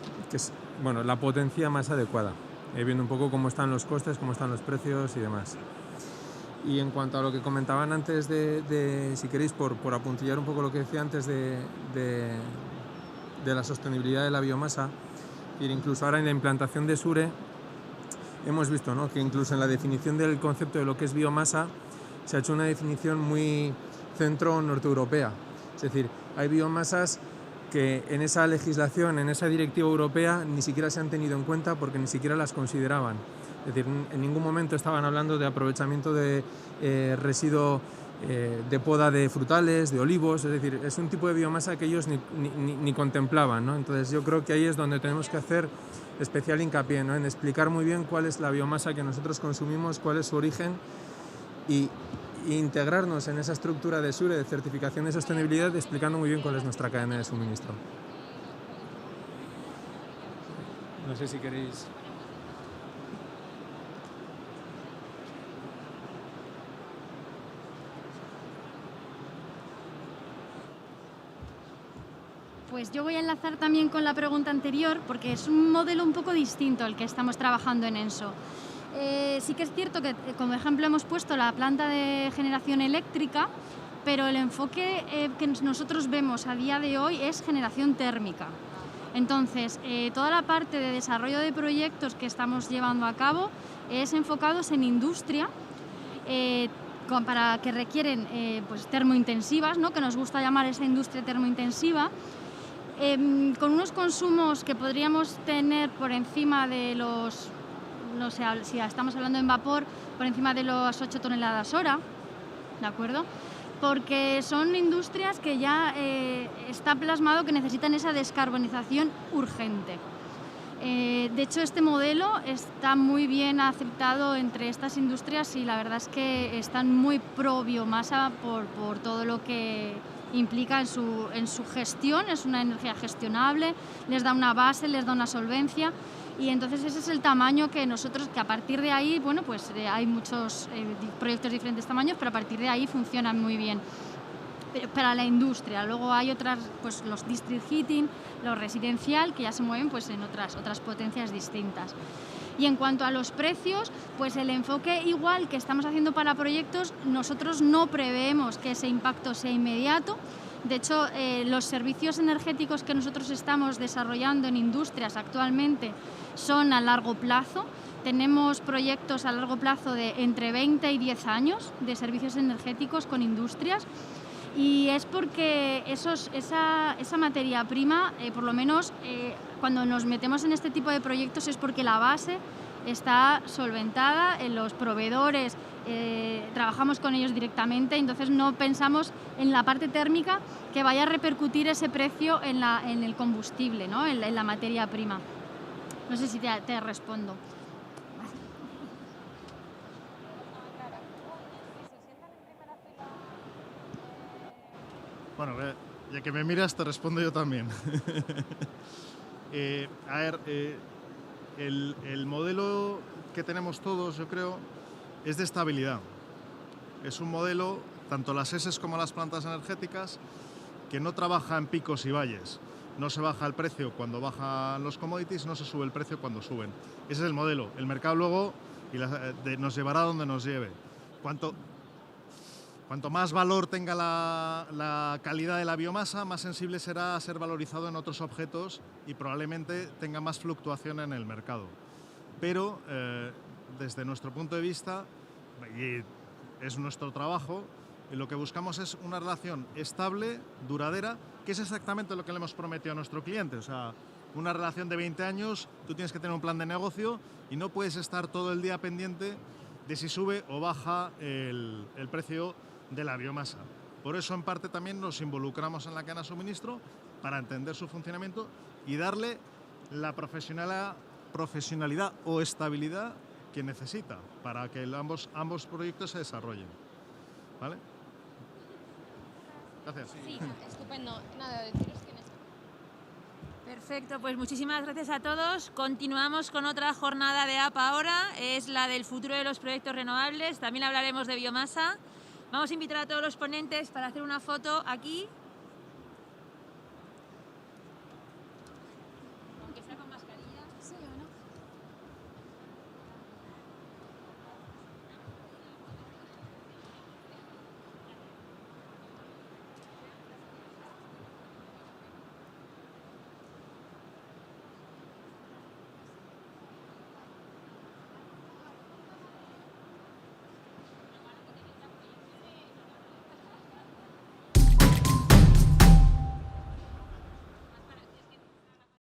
Speaker 2: bueno, la potencia más adecuada, viendo un poco cómo están los costes, cómo están los precios y demás. Y en cuanto a lo que comentaban antes si queréis, por apuntillar un poco lo que decía antes de la sostenibilidad de la biomasa, y incluso ahora en la implantación de SURE hemos visto, ¿no?, que incluso en la definición del concepto de lo que es biomasa se ha hecho una definición muy centro-norteeuropea. Es decir, hay biomasas que en esa legislación, en esa directiva europea, ni siquiera se han tenido en cuenta porque ni siquiera las consideraban. Es decir, en ningún momento estaban hablando de aprovechamiento de residuo de poda de frutales, de olivos. Es decir, es un tipo de biomasa que ellos ni contemplaban, ¿no? Entonces yo creo que ahí es donde tenemos que hacer especial hincapié, ¿no?, en explicar muy bien cuál es la biomasa que nosotros consumimos, cuál es su origen y integrarnos en esa estructura de SURE, de certificación de sostenibilidad, explicando muy bien cuál es nuestra cadena de suministro. No sé si queréis...
Speaker 7: Pues yo voy a enlazar también con la pregunta anterior, porque es un modelo un poco distinto el que estamos trabajando en ENSO. Sí que es cierto que como ejemplo hemos puesto la planta de generación eléctrica, pero el enfoque que nosotros vemos a día de hoy es generación térmica. Entonces, toda la parte de desarrollo de proyectos que estamos llevando a cabo es enfocados en industria, para que requieren pues termointensivas, ¿no?, que nos gusta llamar esa industria termointensiva, con unos consumos que podríamos tener por encima de los, no sé, si estamos hablando en vapor, por encima de los 8 toneladas hora, ¿de acuerdo? Porque son industrias que ya está plasmado que necesitan esa descarbonización urgente. De hecho, este modelo está muy bien aceptado entre estas industrias y la verdad es que están muy pro biomasa por todo lo que implica en su gestión. Es una energía gestionable, les da una base, les da una solvencia, y entonces ese es el tamaño que nosotros, que a partir de ahí, bueno, pues hay muchos proyectos de diferentes tamaños, pero a partir de ahí funcionan muy bien. Pero para la industria, luego hay otras, pues los district heating, lo residencial, que ya se mueven pues en otras potencias distintas. Y en cuanto a los precios, pues el enfoque igual que estamos haciendo para proyectos, nosotros no preveemos que ese impacto sea inmediato. De hecho, los servicios energéticos que nosotros estamos desarrollando en industrias actualmente son a largo plazo. Tenemos proyectos a largo plazo de entre 20 y 10 años de servicios energéticos con industrias. Y es porque esa materia prima, por lo menos cuando nos metemos en este tipo de proyectos, es porque la base está solventada, en los proveedores trabajamos con ellos directamente, entonces no pensamos en la parte térmica que vaya a repercutir ese precio en el combustible, ¿no?, en la materia prima. No sé si te respondo.
Speaker 8: Bueno, ya que me miras, te respondo yo también. A ver, el modelo que tenemos todos, yo creo, es de estabilidad. Es un modelo, tanto las ESES como las plantas energéticas, que no trabaja en picos y valles. No se baja el precio cuando bajan los commodities, no se sube el precio cuando suben. Ese es el modelo. El mercado luego nos llevará donde nos lleve. Cuanto más valor tenga la calidad de la biomasa, más sensible será a ser valorizado en otros objetos y probablemente tenga más fluctuación en el mercado. Pero desde nuestro punto de vista, y es nuestro trabajo, lo que buscamos es una relación estable, duradera, que es exactamente lo que le hemos prometido a nuestro cliente. O sea, una relación de 20 años, tú tienes que tener un plan de negocio y no puedes estar todo el día pendiente de si sube o baja el precio de la biomasa. Por eso, en parte, también nos involucramos en la cadena de suministro para entender su funcionamiento y darle la profesionalidad o estabilidad que necesita para que ambos proyectos se desarrollen. ¿Vale? Gracias.
Speaker 6: Sí, estupendo. Nada, deciros que
Speaker 1: Perfecto, pues muchísimas gracias a todos. Continuamos con otra jornada de APA ahora, es la del futuro de los proyectos renovables. También hablaremos de biomasa. Vamos a invitar a todos los ponentes para hacer una foto aquí.